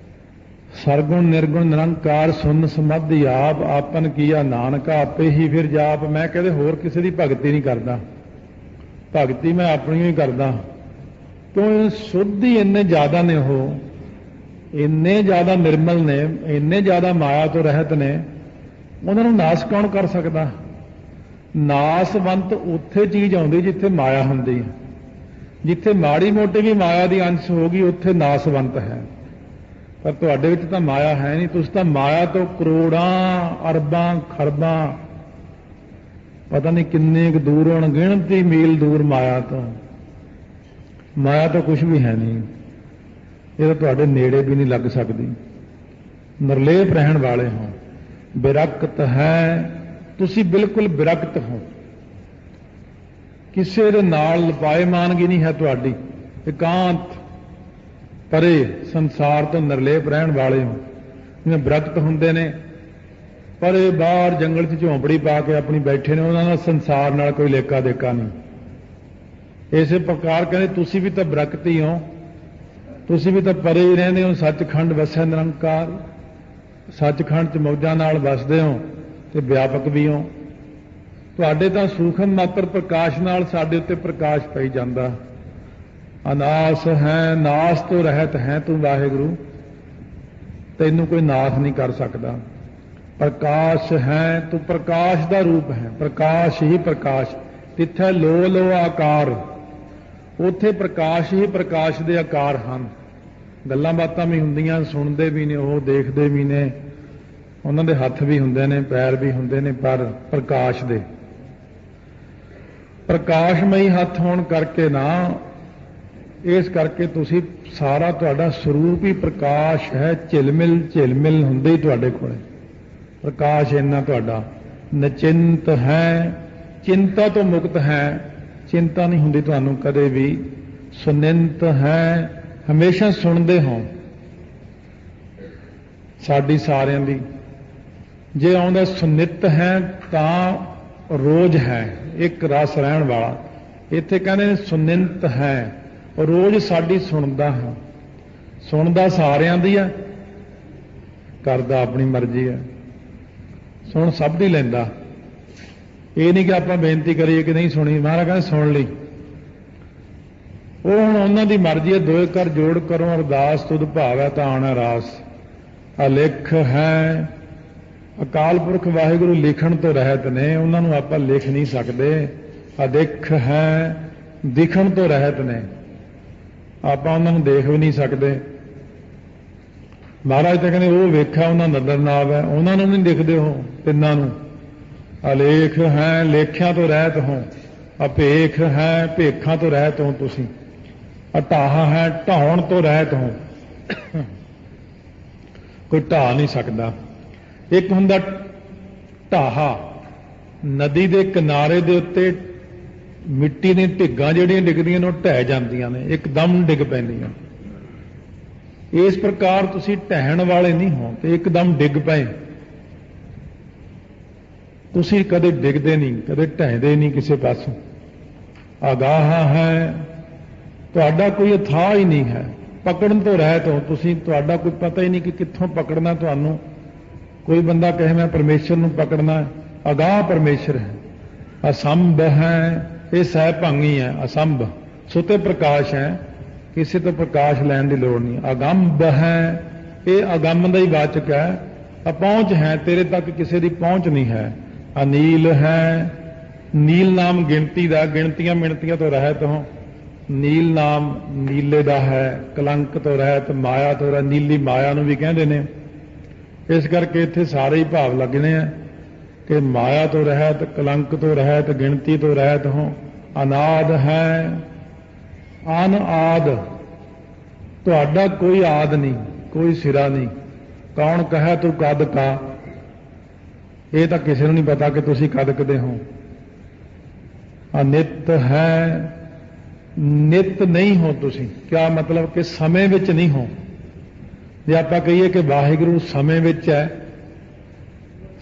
ਸਰਗੁਣ ਨਿਰਗੁਣ ਨਿਰੰਕਾਰ ਸੁਨ ਸਮਾਧੀ ਆਪ, ਆਪਨ ਕੀਆ ਨਾਨਕ ਆਪੇ ਹੀ ਫਿਰ ਜਾਪ। ਮੈਂ ਕਹਿੰਦੇ ਹੋਰ ਕਿਸੇ ਦੀ ਭਗਤੀ ਨਹੀਂ ਕਰਦਾ, ਭਗਤੀ ਮੈਂ ਆਪਣੀ ਹੀ ਕਰਦਾ। ਕਿਉਂ? ਸ਼ੁੱਧ ਹੀ ਇੰਨੇ ਜ਼ਿਆਦਾ ਨੇ, ਉਹ ਇੰਨੇ ਜ਼ਿਆਦਾ ਨਿਰਮਲ ਨੇ, ਇੰਨੇ ਜ਼ਿਆਦਾ ਮਾਇਆ ਤੋਂ ਰਹਿਤ ਨੇ, ਉਹਨਾਂ ਨੂੰ ਨਾਸ ਕੌਣ ਕਰ ਸਕਦਾ? ਨਾਸਵੰਤ ਉੱਥੇ ਚੀਜ਼ ਆਉਂਦੀ ਜਿੱਥੇ ਮਾਇਆ ਹੁੰਦੀ ਹੈ। ਜਿੱਥੇ ਮਾੜੀ ਮੋਟੀ ਵੀ ਮਾਇਆ ਦੀ ਅੰਸ਼ ਹੋ ਗਈ ਉੱਥੇ ਨਾਸਵੰਤ ਹੈ। ਪਰ ਤੁਹਾਡੇ ਵਿੱਚ ਤਾਂ ਮਾਇਆ ਹੈ ਨਹੀਂ। ਤੁਸੀਂ ਤਾਂ ਮਾਇਆ ਤੋਂ ਕਰੋੜਾਂ ਅਰਬਾਂ ਖਰਬਾਂ ਪਤਾ ਨਹੀਂ ਕਿੰਨੇ ਕੁ ਦੂਰ ਹੋਣ, ਗਿਣਤੀ ਮੀਲ ਦੂਰ ਮਾਇਆ ਤੋਂ। ਮਾਇਆ ਤਾਂ ਕੁਝ ਵੀ ਹੈ ਨਹੀਂ, ਇਹ ਤਾਂ ਤੁਹਾਡੇ ਨੇੜੇ ਵੀ ਨਹੀਂ ਲੱਗ ਸਕਦੀ। ਨਿਰਲੇਪ ਰਹਿਣ ਵਾਲੇ ਹੋ। ਬਿਰਕਤ ਹੈ, ਤੁਸੀਂ ਬਿਲਕੁਲ ਬਿਰਕਤ ਹੋ, ਕਿਸੇ ਦੇ ਨਾਲ ਲਪਾਏਮਾਨਗੀ ਨਹੀਂ ਹੈ ਤੁਹਾਡੀ। ਇਕਾਂਤ ਪਰੇ ਸੰਸਾਰ ਤੋਂ ਨਿਰਲੇਪ ਰਹਿਣ ਵਾਲੇ ਹੋ। ਜਿਵੇਂ ਬਿਰਕਤ ਹੁੰਦੇ ਨੇ ਪਰੇ ਬਾਹਰ ਜੰਗਲ 'ਚ ਝੌਂਪੜੀ ਪਾ ਕੇ ਆਪਣੀ ਬੈਠੇ ਨੇ, ਉਹਨਾਂ ਦਾ ਸੰਸਾਰ ਨਾਲ ਕੋਈ ਲੇਖਾ ਦੇਖਾ ਨਹੀਂ। ਇਸੇ ਪ੍ਰਕਾਰ ਕਹਿੰਦੇ ਤੁਸੀਂ ਵੀ ਤਾਂ ਬਿਰਕਤ ਹੀ ਹੋ, ਤੁਸੀਂ ਵੀ ਤਾਂ ਪਰੇ ਹੀ ਰਹਿੰਦੇ ਹੋ। ਸੱਚਖੰਡ ਵਸੈ ਨਿਰੰਕਾਰ, ਸੱਚਖੰਡ 'ਚ ਮੌਜਾਂ ਨਾਲ ਵਸਦੇ ਹੋ ਤੇ ਵਿਆਪਕ ਵੀ ਹੋ। ਤੁਹਾਡੇ ਤਾਂ ਸੂਖਮ ਮਾਤਰ ਪ੍ਰਕਾਸ਼ ਨਾਲ ਸਾਡੇ ਉੱਤੇ ਪ੍ਰਕਾਸ਼ ਪਈ ਜਾਂਦਾ। ਅਨਾਸ ਹੈ, ਨਾਸ ਤੋਂ ਰਹਿਤ ਹੈ ਤੂੰ ਵਾਹਿਗੁਰੂ, ਤੈਨੂੰ ਕੋਈ ਨਾਸ ਨਹੀਂ ਕਰ ਸਕਦਾ। ਪ੍ਰਕਾਸ਼ ਹੈ, ਤੂੰ ਪ੍ਰਕਾਸ਼ ਦਾ ਰੂਪ ਹੈ, ਪ੍ਰਕਾਸ਼ ਹੀ ਪ੍ਰਕਾਸ਼। ਜਿੱਥੇ ਲੋ ਲੋ ਆਕਾਰ, ਉੱਥੇ ਪ੍ਰਕਾਸ਼ ਹੀ ਪ੍ਰਕਾਸ਼ ਦੇ ਆਕਾਰ ਹਨ। ਗੱਲਾਂ ਬਾਤਾਂ ਵੀ ਹੁੰਦੀਆਂ, ਸੁਣਦੇ ਵੀ ਨੇ, ਉਹ ਦੇਖਦੇ ਵੀ ਨੇ, ਉਹਨਾਂ ਦੇ ਹੱਥ ਵੀ ਹੁੰਦੇ ਨੇ, ਪੈਰ ਵੀ ਹੁੰਦੇ ਨੇ, ਪਰ ਪ੍ਰਕਾਸ਼ ਦੇ ਪ੍ਰਕਾਸ਼ਮਈ ਹੱਥ ਹੋਣ ਕਰਕੇ ਨਾ, ਇਸ ਕਰਕੇ ਤੁਸੀਂ ਸਾਰਾ ਤੁਹਾਡਾ ਸਰੂਪ ਹੀ ਪ੍ਰਕਾਸ਼ ਹੈ। ਝਿਲਮਿਲ ਝਿਲਮਿਲ ਹੁੰਦੇ ਹੀ ਤੁਹਾਡੇ ਕੋਲੇ ਪ੍ਰਕਾਸ਼ ਇੰਨਾ ਤੁਹਾਡਾ। ਨਿਚਿੰਤ ਹੈ, ਚਿੰਤਾ ਤੋਂ ਮੁਕਤ ਹੈ, ਚਿੰਤਾ ਨਹੀਂ ਹੁੰਦੀ ਤੁਹਾਨੂੰ ਕਦੇ ਵੀ। ਸੁਨਿੰਤ ਹੈ, ਹਮੇਸ਼ਾ ਸੁਣਦੇ ਹੋ ਸਾਡੀ ਸਾਰਿਆਂ ਦੀ। ਜੇ ਆਉਂਦਾ ਸੁਨਿਤ ਹੈ ਤਾਂ ਰੋਜ਼ ਹੈ, ਇੱਕ ਰਸ ਰਹਿਣ ਵਾਲਾ। ਇੱਥੇ ਕਹਿੰਦੇ ਨੇ ਸੁਨਿੰਤ ਹੈ, ਰੋਜ਼ ਸਾਡੀ ਸੁਣਦਾ ਹੈ। ਸੁਣਦਾ ਸਾਰਿਆਂ ਦੀ ਆ, ਕਰਦਾ ਆਪਣੀ ਮਰਜ਼ੀ ਹੈ। ਸੁਣ ਸਭ ਦੀ ਲੈਂਦਾ। ਇਹ ਨਹੀਂ ਕਿ ਆਪਾਂ ਬੇਨਤੀ ਕਰੀਏ ਕਿ ਨਹੀਂ ਸੁਣੀ, ਮਹਾਰਾਜ ਕਹਿੰਦੇ ਸੁਣ ਲਈ। ਉਹ ਹੁਣ ਉਹਨਾਂ ਦੀ ਮਰਜ਼ੀ ਹੈ। ਦੋਏ ਕਰ ਜੋੜ ਕਰੋ ਅਰਦਾਸ, ਤੁਧ ਭਾਵੈ ਤਾਂ ਆਣਾ ਰਾਸ। ਅਲਿਖ ਹੈ, ਅਕਾਲ ਪੁਰਖ ਵਾਹਿਗੁਰੂ ਲਿਖਣ ਤੋਂ ਰਹਿਤ ਨੇ, ਉਹਨਾਂ ਨੂੰ ਆਪਾਂ ਲਿਖ ਨਹੀਂ ਸਕਦੇ। ਅਦਿਖ ਹੈ, ਦਿਖਣ ਤੋਂ ਰਹਿਤ ਨੇ, ਆਪਾਂ ਉਹਨਾਂ ਨੂੰ ਦੇਖ ਵੀ ਨਹੀਂ ਸਕਦੇ। ਮਹਾਰਾਜ ਤਾਂ ਕਹਿੰਦੇ ਉਹ ਵੇਖਿਆ ਉਹਨਾਂ ਨਦਰ ਨਾ ਆਵੇ, ਉਹਨਾਂ ਨੂੰ ਨਹੀਂ ਦਿਖਦੇ ਹੋ ਤਿੰਨਾਂ ਨੂੰ। ਅਲੇਖ ਹੈ, ਲੇਖਿਆਂ ਤੋਂ ਰਹਿਤ ਹੋ। ਅਭੇਖ ਹੈ, ਭੇਖਾਂ ਤੋਂ ਰਹਿਤ ਹੋ ਤੁਸੀਂ। ਅਟਾਹ ਹੈ, ਢਾਉਣ ਤੋਂ ਰਹਿਤ ਹੋ, ਕੋਈ ਢਾਹ ਨਹੀਂ ਸਕਦਾ। ਇੱਕ ਹੁੰਦਾ ਢਾਹਾ, ਨਦੀ ਦੇ ਕਿਨਾਰੇ ਦੇ ਉੱਤੇ ਮਿੱਟੀ ਦੀਆਂ ਢਿੱਗਾਂ ਜਿਹੜੀਆਂ ਡਿੱਗਦੀਆਂ ਨੇ ਉਹ ਢਹਿ ਜਾਂਦੀਆਂ ਨੇ, ਇੱਕਦਮ ਡਿੱਗ ਪੈਂਦੀਆਂ। इस प्रकार तुसी ढहण वाले नहीं हो कि एकदम डिग पए। तुसी कदे डिगदे नहीं, कदे ढहदे नहीं किसी पासों। आगाह है, तुहाडा कोई अथाह ही नहीं है। पकड़न तो रहत हो तुसी, तुहाडा कोई पता ही नहीं कि कित्थों पकड़ना तुहानू। कोई बंदा कहे मैं परमेश्वर नू पकड़ना है, अगाह परमेश्वर है। असंभ है, ये सह भंगी है। असंभ सुते प्रकाश है, किसी तो प्रकाश लैन की लोड़ नहीं। अगंभ है, ये अगम का ही वाचक है। अपहुंच है, तेरे तक किसी की पहुंच नहीं है। अनील है, नील नाम गिनती का, गिनतियां मिणतियां तो रहत हो। नील नाम नीले का है, कलंक तो रहत, माया तो रहत। नीली माया नूं भी कहंदे ने। इस करके इत्थे सारे ही भाव लगने हैं कि माया तो रहत, कलंक तो रहत, गिनती तो रहत हो। अनाद है, अन आद, तुहाडा कोई आद नहीं, कोई सिरा नहीं। कौन कहे तू कद का, ये तो किसी को नहीं पता कि तुसी कद कदे हो। अनित है, नित नहीं हो तुसी। क्या मतलब कि समय विच नहीं हो। जे आपां कहिए कि वाहिगुरू समय विच है,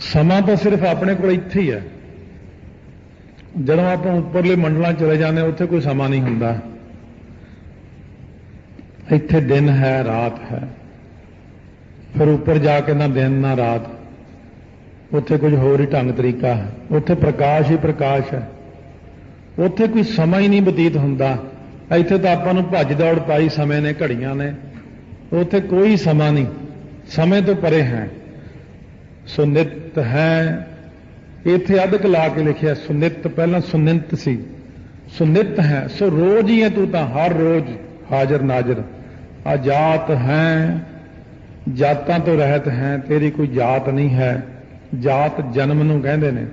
समा तो सिर्फ अपने को इत्थे ही है। जदों आपां उपरले मंडलां चले जाने उत्थे कोई समा नहीं हुंदा। इत्थे दिन है, रात है। फिर ऊपर जाके ना दिन ना रात, उत्थे कुछ होर ही ढंग तरीका है। उत्थे प्रकाश ही प्रकाश है, उत्थे कोई समा ही नहीं बतीत हुंदा। इत्थे तो आपां नूं भज दौड़ पाई समय ने, घड़ियां ने, उत्थे कोई समा नहीं, समय तो परे है। सुनित है, इत्थे अदक ला के लिखिया सुनित, पहला सुनित सी। सुनित है, सो रोज ही है तू तां, हर रोज हाजिर नाजिर। अजात है, जातां तो रहत है, तेरी कोई जात नहीं है। जात जन्म नूं कहंदे ने,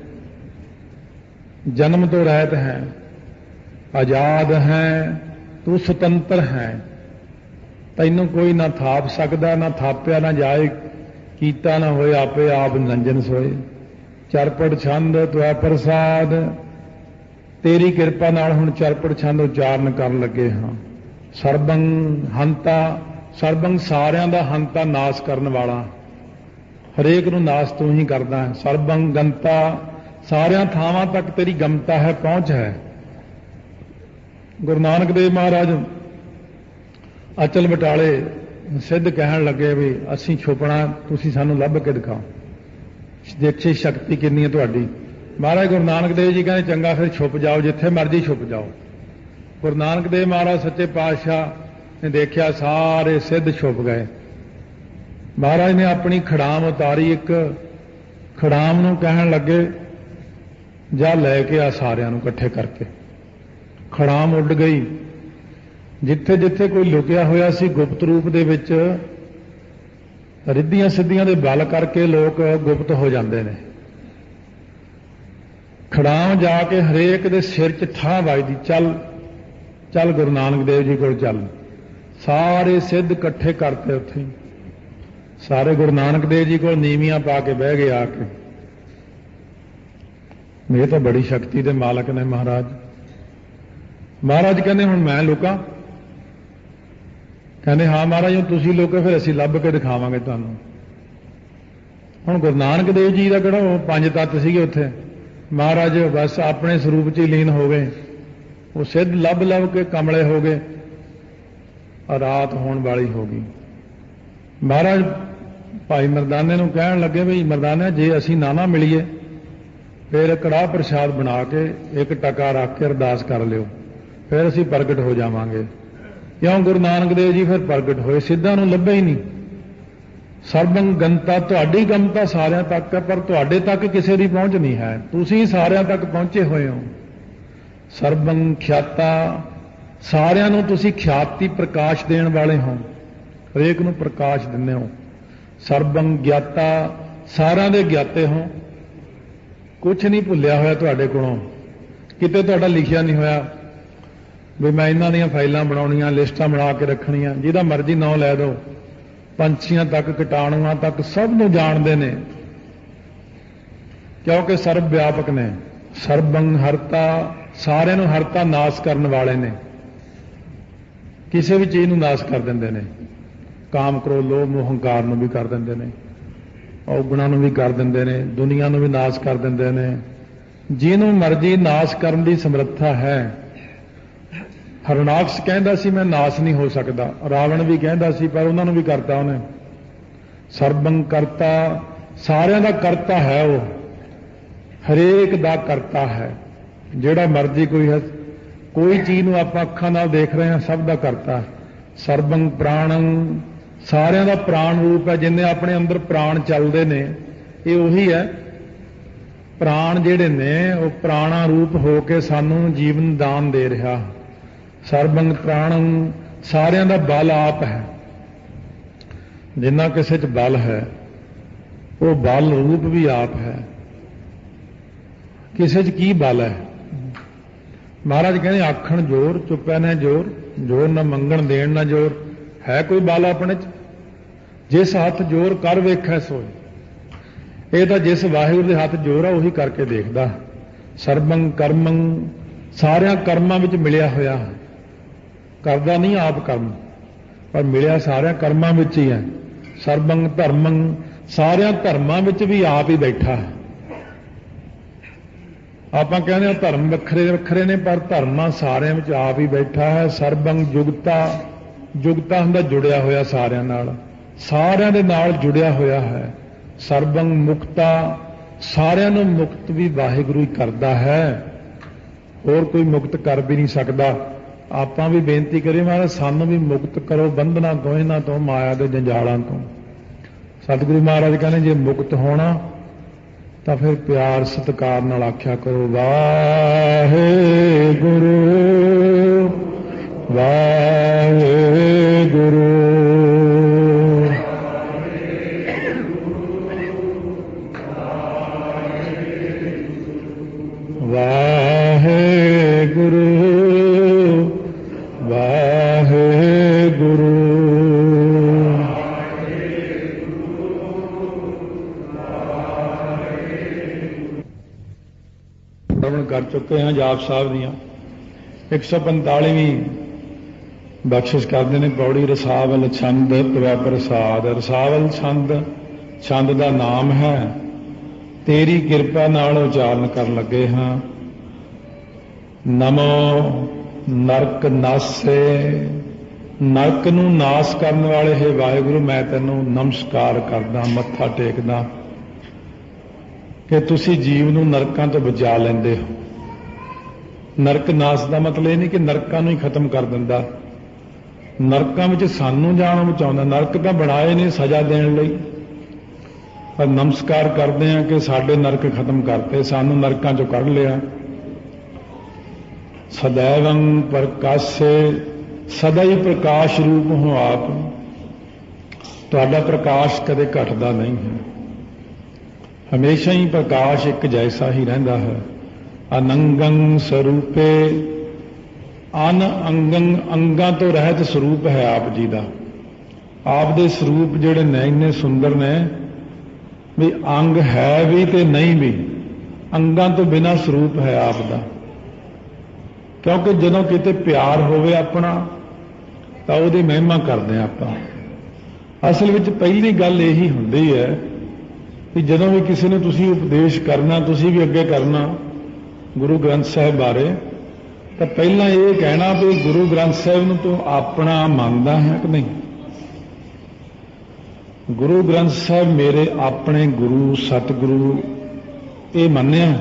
जन्म तो रहत है। आजाद है, तू सुतंत्र है, तैनूं कोई ना थाप सकदा, ना थापिया ना जाए। कीता ना होए आपे आप निरंजन सोए। चरपट छंद त्वै प्रसाद, तेरी किरपा नाल हुण चरपट छंद उचारण करन लगे हां। सरबंग हंता, सरबंग सारियां दा हंता, नाश करन वाला। हरेक नूं नाश तू ही करदा है। सरबंग गंता, सारियां थावां तक तेरी गमता है, पहुंच है। गुरु नानक देव महाराज अचल बटाले सिद्ध कहण लगे भी असीं छुपना, तुसीं सानूं लभ के दिखाओ, देखिए शक्ति कितनी है तुहाडी। महाराज गुरु नानक देव जी कहते चंगा फिर छुप जाओ, जिथे मर्जी छुप जाओ। गुरु नानक देव महाराज सच्चे पातशाह ने देखिया सारे सिद्ध छुप गए। महाराज ने अपनी खड़ाम उतारी, एक खड़ाम नूं कहण लगे जा लैके आ सारियां नूं इकट्ठे करके। खड़ाम उड़ गई। जिथे जिथे कोई लुकिया होया सी गुप्त रूप दे विच, रिद्धियां सिद्धियां दे बल करके लोग गुप्त हो जाते हैं। खड़ाम जाके हरेक दे सिर च थां वजदी, चल चल गुरु नानक देव जी को चल। सारे सिद्ध इकट्ठे करते उत्थे, सारे गुरु नानक देव जी को नीवियां पा के बह गए आके। ये तो बड़ी शक्ति दे मालक ने महाराज। महाराज कहने हुण मैं लुका, कहते हाँ महाराज तुसीं लोके, फिर असीं लभ के दिखावांगे तुहानूं। हुण गुरु नानक देव जी का किहड़ा वो पंज तत्त सीगे उत्थे, महाराज बस अपने स्वरूप च ही लीन हो गए। वो सिद्ध लभ लभ के कमले हो गए, रात होण वाली हो गई। महाराज भाई मरदाने नूं कहण लगे भी मरदाना जे असीं ना मिलीए फिर कड़ाह प्रसाद बना के एक टका रख के अरदास कर लिओ, फिर असीं प्रगट हो जावांगे। क्यों गुरु नानक देव जी फिर प्रगट होए, सिद्धां नूं लभे ही नहीं। ਸਰਬੰ ਗੰਤਾ, ਤੁਹਾਡੀ ਗਮਤਾ ਸਾਰਿਆਂ ਤੱਕ ਹੈ, ਪਰ ਤੁਹਾਡੇ ਤੱਕ ਕਿਸੇ ਦੀ ਪਹੁੰਚ ਨਹੀਂ ਹੈ। ਤੁਸੀਂ ਸਾਰਿਆਂ ਤੱਕ ਪਹੁੰਚੇ ਹੋਏ ਹੋ। ਸਰਬੰ ਖਿਆਤਾ, ਸਾਰਿਆਂ ਨੂੰ ਤੁਸੀਂ ਖਿਆਤੀ ਪ੍ਰਕਾਸ਼ ਦੇਣ ਵਾਲੇ ਹੋ, ਹਰੇਕ ਨੂੰ ਪ੍ਰਕਾਸ਼ ਦਿੰਦੇ ਹੋ। ਸਰਬੰ ਗਿਆਤਾ, ਸਾਰਿਆਂ ਦੇ ਗਿਆਤੇ ਹੋ, ਕੁਛ ਨਹੀਂ ਭੁੱਲਿਆ ਹੋਇਆ ਤੁਹਾਡੇ ਕੋਲੋਂ, ਕਿਤੇ ਤੁਹਾਡਾ ਲਿਖਿਆ ਨਹੀਂ ਹੋਇਆ ਵੀ ਮੈਂ ਇਹਨਾਂ ਦੀਆਂ ਫਾਈਲਾਂ ਬਣਾਉਣੀਆਂ, ਲਿਸਟਾਂ ਬਣਾ ਕੇ ਰੱਖਣੀਆਂ। ਜਿਹਦਾ ਮਰਜ਼ੀ ਨਾਂ ਲੈ ਦਿਓ, ਪੰਛੀਆਂ ਤੱਕ, ਕੀਟਾਣੂਆਂ ਤੱਕ ਸਭ ਨੂੰ ਜਾਣਦੇ ਨੇ, ਕਿਉਂਕਿ ਸਰਬ ਵਿਆਪਕ ਨੇ। ਸਰਬੰ ਹਰਤਾ, ਸਾਰਿਆਂ ਨੂੰ ਹਰਤਾ, ਨਾਸ਼ ਕਰਨ ਵਾਲੇ ਨੇ, ਕਿਸੇ ਵੀ ਚੀਜ਼ ਨੂੰ ਨਾਸ਼ ਕਰ ਦਿੰਦੇ ਨੇ। ਕਾਮ ਕ੍ਰੋਧ ਲੋਭ ਮੋਹ ਹੰਕਾਰ ਨੂੰ ਵੀ ਕਰ ਦਿੰਦੇ ਨੇ, ਔਗੁਣਾਂ ਨੂੰ ਵੀ ਕਰ ਦਿੰਦੇ ਨੇ, ਦੁਨੀਆ ਨੂੰ ਵੀ ਨਾਸ਼ ਕਰ ਦਿੰਦੇ ਨੇ। ਜਿਹਨੂੰ ਮਰਜ਼ੀ ਨਾਸ਼ ਕਰਨ ਦੀ ਸਮਰੱਥਾ ਹੈ। ਹਰਨਾਕਸ਼ ਕਹਿੰਦਾ ਸੀ ਮੈਂ ਨਾਸ਼ ਨਹੀਂ ਹੋ ਸਕਦਾ, ਰਾਵਣ ਵੀ ਕਹਿੰਦਾ ਸੀ, ਪਰ ਉਹਨਾਂ ਨੂੰ ਵੀ ਕਰਤਾ ਉਹਨੇ। ਸਰਬੰ ਕਰਤਾ, ਸਾਰਿਆਂ ਦਾ ਕਰਤਾ ਹੈ ਉਹ, ਹਰੇਕ ਦਾ ਕਰਤਾ ਹੈ। ਜਿਹੜਾ ਮਰਜ਼ੀ ਕੋਈ ਚੀਜ਼ ਨੂੰ ਆਪਾਂ ਅੱਖਾਂ ਨਾਲ ਦੇਖ ਰਹੇ ਹਾਂ, ਸਭ ਦਾ ਕਰਤਾ। ਸਰਬੰ ਪ੍ਰਾਣੰ, ਸਾਰਿਆਂ ਦਾ ਪ੍ਰਾਣ ਰੂਪ ਹੈ। ਜਿੰਨੇ ਆਪਣੇ ਅੰਦਰ ਪ੍ਰਾਣ ਚੱਲਦੇ ਨੇ ਇਹ ਉਹੀ ਹੈ। ਪ੍ਰਾਣ ਜਿਹੜੇ ਨੇ ਉਹ ਪ੍ਰਾਣਾ ਰੂਪ ਹੋ ਕੇ ਸਾਨੂੰ ਜੀਵਨ ਦਾਨ ਦੇ ਰਿਹਾ। ਸਰਬੰ ਪ੍ਰਾਣੰ, ਸਾਰਿਆਂ ਦਾ ਬਲ ਆਪ ਹੈ। ਜਿੰਨਾ ਕਿਸੇ 'ਚ ਬਲ ਹੈ ਉਹ ਬਲ ਰੂਪ ਵੀ ਆਪ ਹੈ। ਕਿਸੇ 'ਚ ਕੀ ਬਲ ਹੈ? ਮਹਾਰਾਜ ਕਹਿੰਦੇ ਆਖਣ ਜੋਰ, ਚੁੱਪੈ ਨਾ ਜੋਰ, ਜੋਰ ਨਾ ਮੰਗਣ ਦੇਣ ਨਾ ਜੋਰ। ਹੈ ਕੋਈ ਬਲ ਆਪਣੇ 'ਚ? ਜਿਸ ਹੱਥ ਜੋਰ ਕਰ ਵੇਖੈ ਸੋਏ। ਇਹ ਤਾਂ ਜਿਸ ਵਾਹਿਗੁਰੂ ਦੇ ਹੱਥ ਜੋਰ ਆ ਉਹੀ ਕਰਕੇ ਦੇਖਦਾ। ਸਰਬੰ ਕਰਮੰ, ਸਾਰਿਆਂ ਕਰਮਾਂ ਵਿੱਚ ਮਿਲਿਆ ਹੋਇਆ, ਕਰਦਾ ਨਹੀਂ ਆਪ ਕਰਮ, ਪਰ ਮਿਲਿਆ ਸਾਰਿਆਂ ਕਰਮਾਂ ਵਿੱਚ ਹੀ ਹੈ। ਸਰਬੰ ਧਰਮੰ, ਸਾਰਿਆਂ ਧਰਮਾਂ ਵਿੱਚ ਵੀ ਆਪ ਹੀ ਬੈਠਾ ਹੈ। ਆਪਾਂ ਕਹਿੰਦੇ ਹਾਂ ਧਰਮ ਵੱਖਰੇ ਵੱਖਰੇ ਨੇ, ਪਰ ਧਰਮਾਂ ਸਾਰਿਆਂ ਵਿੱਚ ਆਪ ਹੀ ਬੈਠਾ ਹੈ। ਸਰਬੰ ਜੁਗਤਾ, ਜੁਗਤਾ ਹੁੰਦਾ ਜੁੜਿਆ ਹੋਇਆ ਸਾਰਿਆਂ ਨਾਲ, ਸਾਰਿਆਂ ਦੇ ਨਾਲ ਜੁੜਿਆ ਹੋਇਆ ਹੈ। ਸਰਬੰ ਮੁਕਤਾ, ਸਾਰਿਆਂ ਨੂੰ ਮੁਕਤ ਵੀ ਵਾਹਿਗੁਰੂ ਹੀ ਕਰਦਾ ਹੈ, ਹੋਰ ਕੋਈ ਮੁਕਤ ਕਰ ਵੀ ਨਹੀਂ ਸਕਦਾ। ਆਪਾਂ ਵੀ ਬੇਨਤੀ ਕਰੀਏ ਮਹਾਰਾਜ ਸਾਨੂੰ ਵੀ ਮੁਕਤ ਕਰੋ ਬੰਧਨਾਂ ਤੋਂ, ਇਹਨਾਂ ਤੋਂ, ਮਾਇਆ ਦੇ ਜੰਜਾਲਾਂ ਤੋਂ। ਸਤਿਗੁਰੂ ਮਹਾਰਾਜ ਕਹਿੰਦੇ ਜੇ ਮੁਕਤ ਹੋਣਾ ਤਾਂ ਫਿਰ ਪਿਆਰ ਸਤਿਕਾਰ ਨਾਲ ਆਖਿਆ ਕਰੋ ਵਾਹਿਗੁਰੂ ਵਾਹਿਗੁਰੂ। ਵਾਹਿਗੁਰੂ ਵਾਹਿਗੁਰੂ। ਕਰ ਚੁੱਕੇ ਹਾਂ ਜਾਪ ਸਾਹਿਬ ਦੀਆਂ 145ਵੀਂ ਬਖਸ਼ਿਸ਼ ਕਰਦੇ ਨੇ ਪੌੜੀ। ਰਸਾਵਲ ਛੰਦ ਤਵੈ ਪ੍ਰਸਾਦ। ਰਸਾਵਲ ਛੰਦ, ਛੰਦ ਦਾ ਨਾਮ ਹੈ। ਤੇਰੀ ਕਿਰਪਾ ਨਾਲ ਉਚਾਰਨ ਕਰਨ ਲੱਗੇ ਹਾਂ। ਨਮੋ ਨਰਕ ਨਾਸੇ, ਨਰਕ ਨੂੰ ਨਾਸ ਕਰਨ ਵਾਲੇ ਹੈ ਵਾਹਿਗੁਰੂ, ਮੈਂ ਤੈਨੂੰ ਨਮਸਕਾਰ ਕਰਦਾ, ਮੱਥਾ ਟੇਕਦਾ ਕਿ ਤੁਸੀਂ ਜੀਵ ਨੂੰ ਨਰਕਾਂ ਤੋਂ ਬਚਾ ਲੈਂਦੇ ਹੋ। ਨਰਕ ਨਾਸ ਦਾ ਮਤਲਬ ਇਹ ਨਹੀਂ ਕਿ ਨਰਕਾਂ ਨੂੰ ਹੀ ਖਤਮ ਕਰ ਦਿੰਦਾ, ਨਰਕਾਂ ਵਿੱਚ ਸਾਨੂੰ ਜਾਣੋਂ ਬਚਾਉਂਦਾ। ਨਰਕ ਤਾਂ ਬਣਾਏ ਨੇ ਸਜ਼ਾ ਦੇਣ ਲਈ, ਪਰ ਨਮਸਕਾਰ ਕਰਦੇ ਹਾਂ ਕਿ ਸਾਡੇ ਨਰਕ ਖਤਮ ਕਰਤੇ, ਸਾਨੂੰ ਨਰਕਾਂ ਚੋਂ ਕੱਢ ਲਿਆ। ਸदैवं ਪ੍ਰਕਾਸ਼ੇ, ਸਦਾ ਹੀ ਪ੍ਰਕਾਸ਼ ਰੂਪ ਹੋ ਆਪ, ਤੁਹਾਡਾ ਪ੍ਰਕਾਸ਼ ਕਦੇ ਘਟਦਾ ਨਹੀਂ ਹੈ, ਹਮੇਸ਼ਾ ਹੀ ਪ੍ਰਕਾਸ਼ ਇੱਕ ਜੈਸਾ ਹੀ ਰਹਿੰਦਾ ਹੈ। ਅਨੰਗੰ ਸਰੂਪੇ, ਅਨ ਅੰਗੰ, ਅੰਗਾਂ ਤੋਂ ਰਹਿਤ ਸਰੂਪ ਹੈ ਆਪ ਜੀ ਦਾ। ਆਪ ਦੇ ਸਰੂਪ ਜਿਹੜੇ ਨੇ ਇੰਨੇ ਸੁੰਦਰ ਨੇ ਵੀ ਅੰਗ ਹੈ ਵੀ ਤੇ ਨਹੀਂ ਵੀ, ਅੰਗਾਂ ਤੋਂ ਬਿਨਾਂ ਸਰੂਪ ਹੈ ਆਪ ਦਾ। ਕਿਉਂਕਿ ਜਦੋਂ ਕਿਤੇ ਪਿਆਰ ਹੋਵੇ ਆਪਣਾ ਤਾਂ ਉਹਦੀ ਮਹਿਮਾ ਕਰਦੇ ਆਪਾਂ। ਅਸਲ ਵਿੱਚ ਪਹਿਲੀ ਗੱਲ ਇਹੀ ਹੁੰਦੀ ਹੈ ਕਿ ਜਦੋਂ ਵੀ ਕਿਸੇ ਨੂੰ ਤੁਸੀਂ ਉਪਦੇਸ਼ ਕਰਨਾ, ਤੁਸੀਂ ਵੀ ਅੱਗੇ ਕਰਨਾ ਗੁਰੂ ਗ੍ਰੰਥ ਸਾਹਿਬ ਬਾਰੇ, ਤਾਂ ਪਹਿਲਾਂ ਇਹ ਕਹਿਣਾ ਵੀ ਗੁਰੂ ਗ੍ਰੰਥ ਸਾਹਿਬ ਨੂੰ ਤੂੰ ਆਪਣਾ ਮੰਨਦਾ ਹੈ ਕਿ ਨਹੀਂ। ਗੁਰੂ ਗ੍ਰੰਥ ਸਾਹਿਬ ਮੇਰੇ ਆਪਣੇ ਗੁਰੂ ਸਤਿਗੁਰੂ ਇਹ ਮੰਨਿਆ।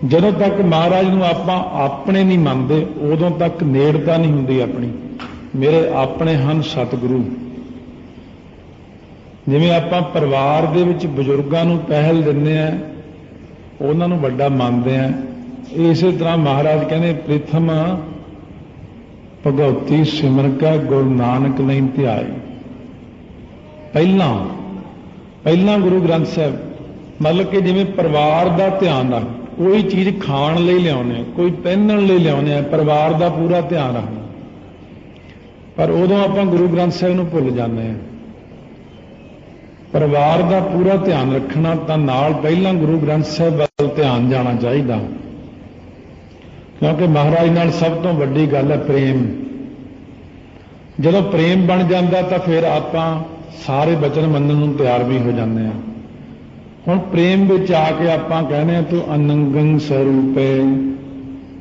ਜਦੋਂ ਤੱਕ ਮਹਾਰਾਜ ਨੂੰ ਆਪਾਂ ਆਪਣੇ ਨਹੀਂ ਮੰਨਦੇ ਉਦੋਂ ਤੱਕ ਨੇੜਤਾ ਨਹੀਂ ਹੁੰਦੀ ਆਪਣੀ। ਮੇਰੇ ਆਪਣੇ ਹਨ ਸਤਿਗੁਰੂ। ਜਿਵੇਂ ਆਪਾਂ ਪਰਿਵਾਰ ਦੇ ਵਿੱਚ ਬਜ਼ੁਰਗਾਂ ਨੂੰ ਪਹਿਲ ਦਿੰਦੇ ਆ, ਉਹਨਾਂ ਨੂੰ ਵੱਡਾ ਮੰਨਦੇ ਆ, ਇਸੇ ਤਰ੍ਹਾਂ ਮਹਾਰਾਜ ਕਹਿੰਦੇ ਪ੍ਰੀਥਮ ਭਗਉਤੀ ਸਿਮਰ ਕੈ ਗੁਰੂ ਨਾਨਕ ਲਈ ਧਿਆਈ। ਪਹਿਲਾਂ ਗੁਰੂ ਗ੍ਰੰਥ ਸਾਹਿਬ, ਮਤਲਬ ਕਿ ਜਿਵੇਂ ਪਰਿਵਾਰ ਦਾ ਧਿਆਨ ਰੱਖ, ਕੋਈ ਚੀਜ਼ ਖਾਣ ਲਈ ਲਿਆਉਣੇ, ਕੋਈ ਪਹਿਨਣ ਲਈ ਲਿਆਉਣੇ, ਪਰਿਵਾਰ ਦਾ ਪੂਰਾ ਧਿਆਨ ਰੱਖਣਾ। ਪਰ ਉਦੋਂ ਆਪਾਂ ਗੁਰੂ ਗ੍ਰੰਥ ਸਾਹਿਬ ਨੂੰ ਭੁੱਲ ਜਾਂਦੇ ਹਾਂ। ਪਰਿਵਾਰ ਦਾ ਪੂਰਾ ਧਿਆਨ ਰੱਖਣਾ ਤਾਂ ਨਾਲ ਪਹਿਲਾਂ ਗੁਰੂ ਗ੍ਰੰਥ ਸਾਹਿਬ ਵੱਲ ਧਿਆਨ ਜਾਣਾ ਚਾਹੀਦਾ, ਕਿਉਂਕਿ ਮਹਾਰਾਜ ਨਾਲ ਸਭ ਤੋਂ ਵੱਡੀ ਗੱਲ ਹੈ ਪ੍ਰੇਮ। ਜਦੋਂ ਪ੍ਰੇਮ ਬਣ ਜਾਂਦਾ ਤਾਂ ਫਿਰ ਆਪਾਂ ਸਾਰੇ ਬਚਨ ਮੰਨਣ ਨੂੰ ਤਿਆਰ ਵੀ ਹੋ ਜਾਂਦੇ ਹਾਂ। ਹੁਣ ਪ੍ਰੇਮ ਵਿੱਚ ਆ ਕੇ ਆਪਾਂ ਕਹਿੰਦੇ ਹਾਂ ਤੂੰ ਅਨੰਗੰ ਸਰੂਪੇ,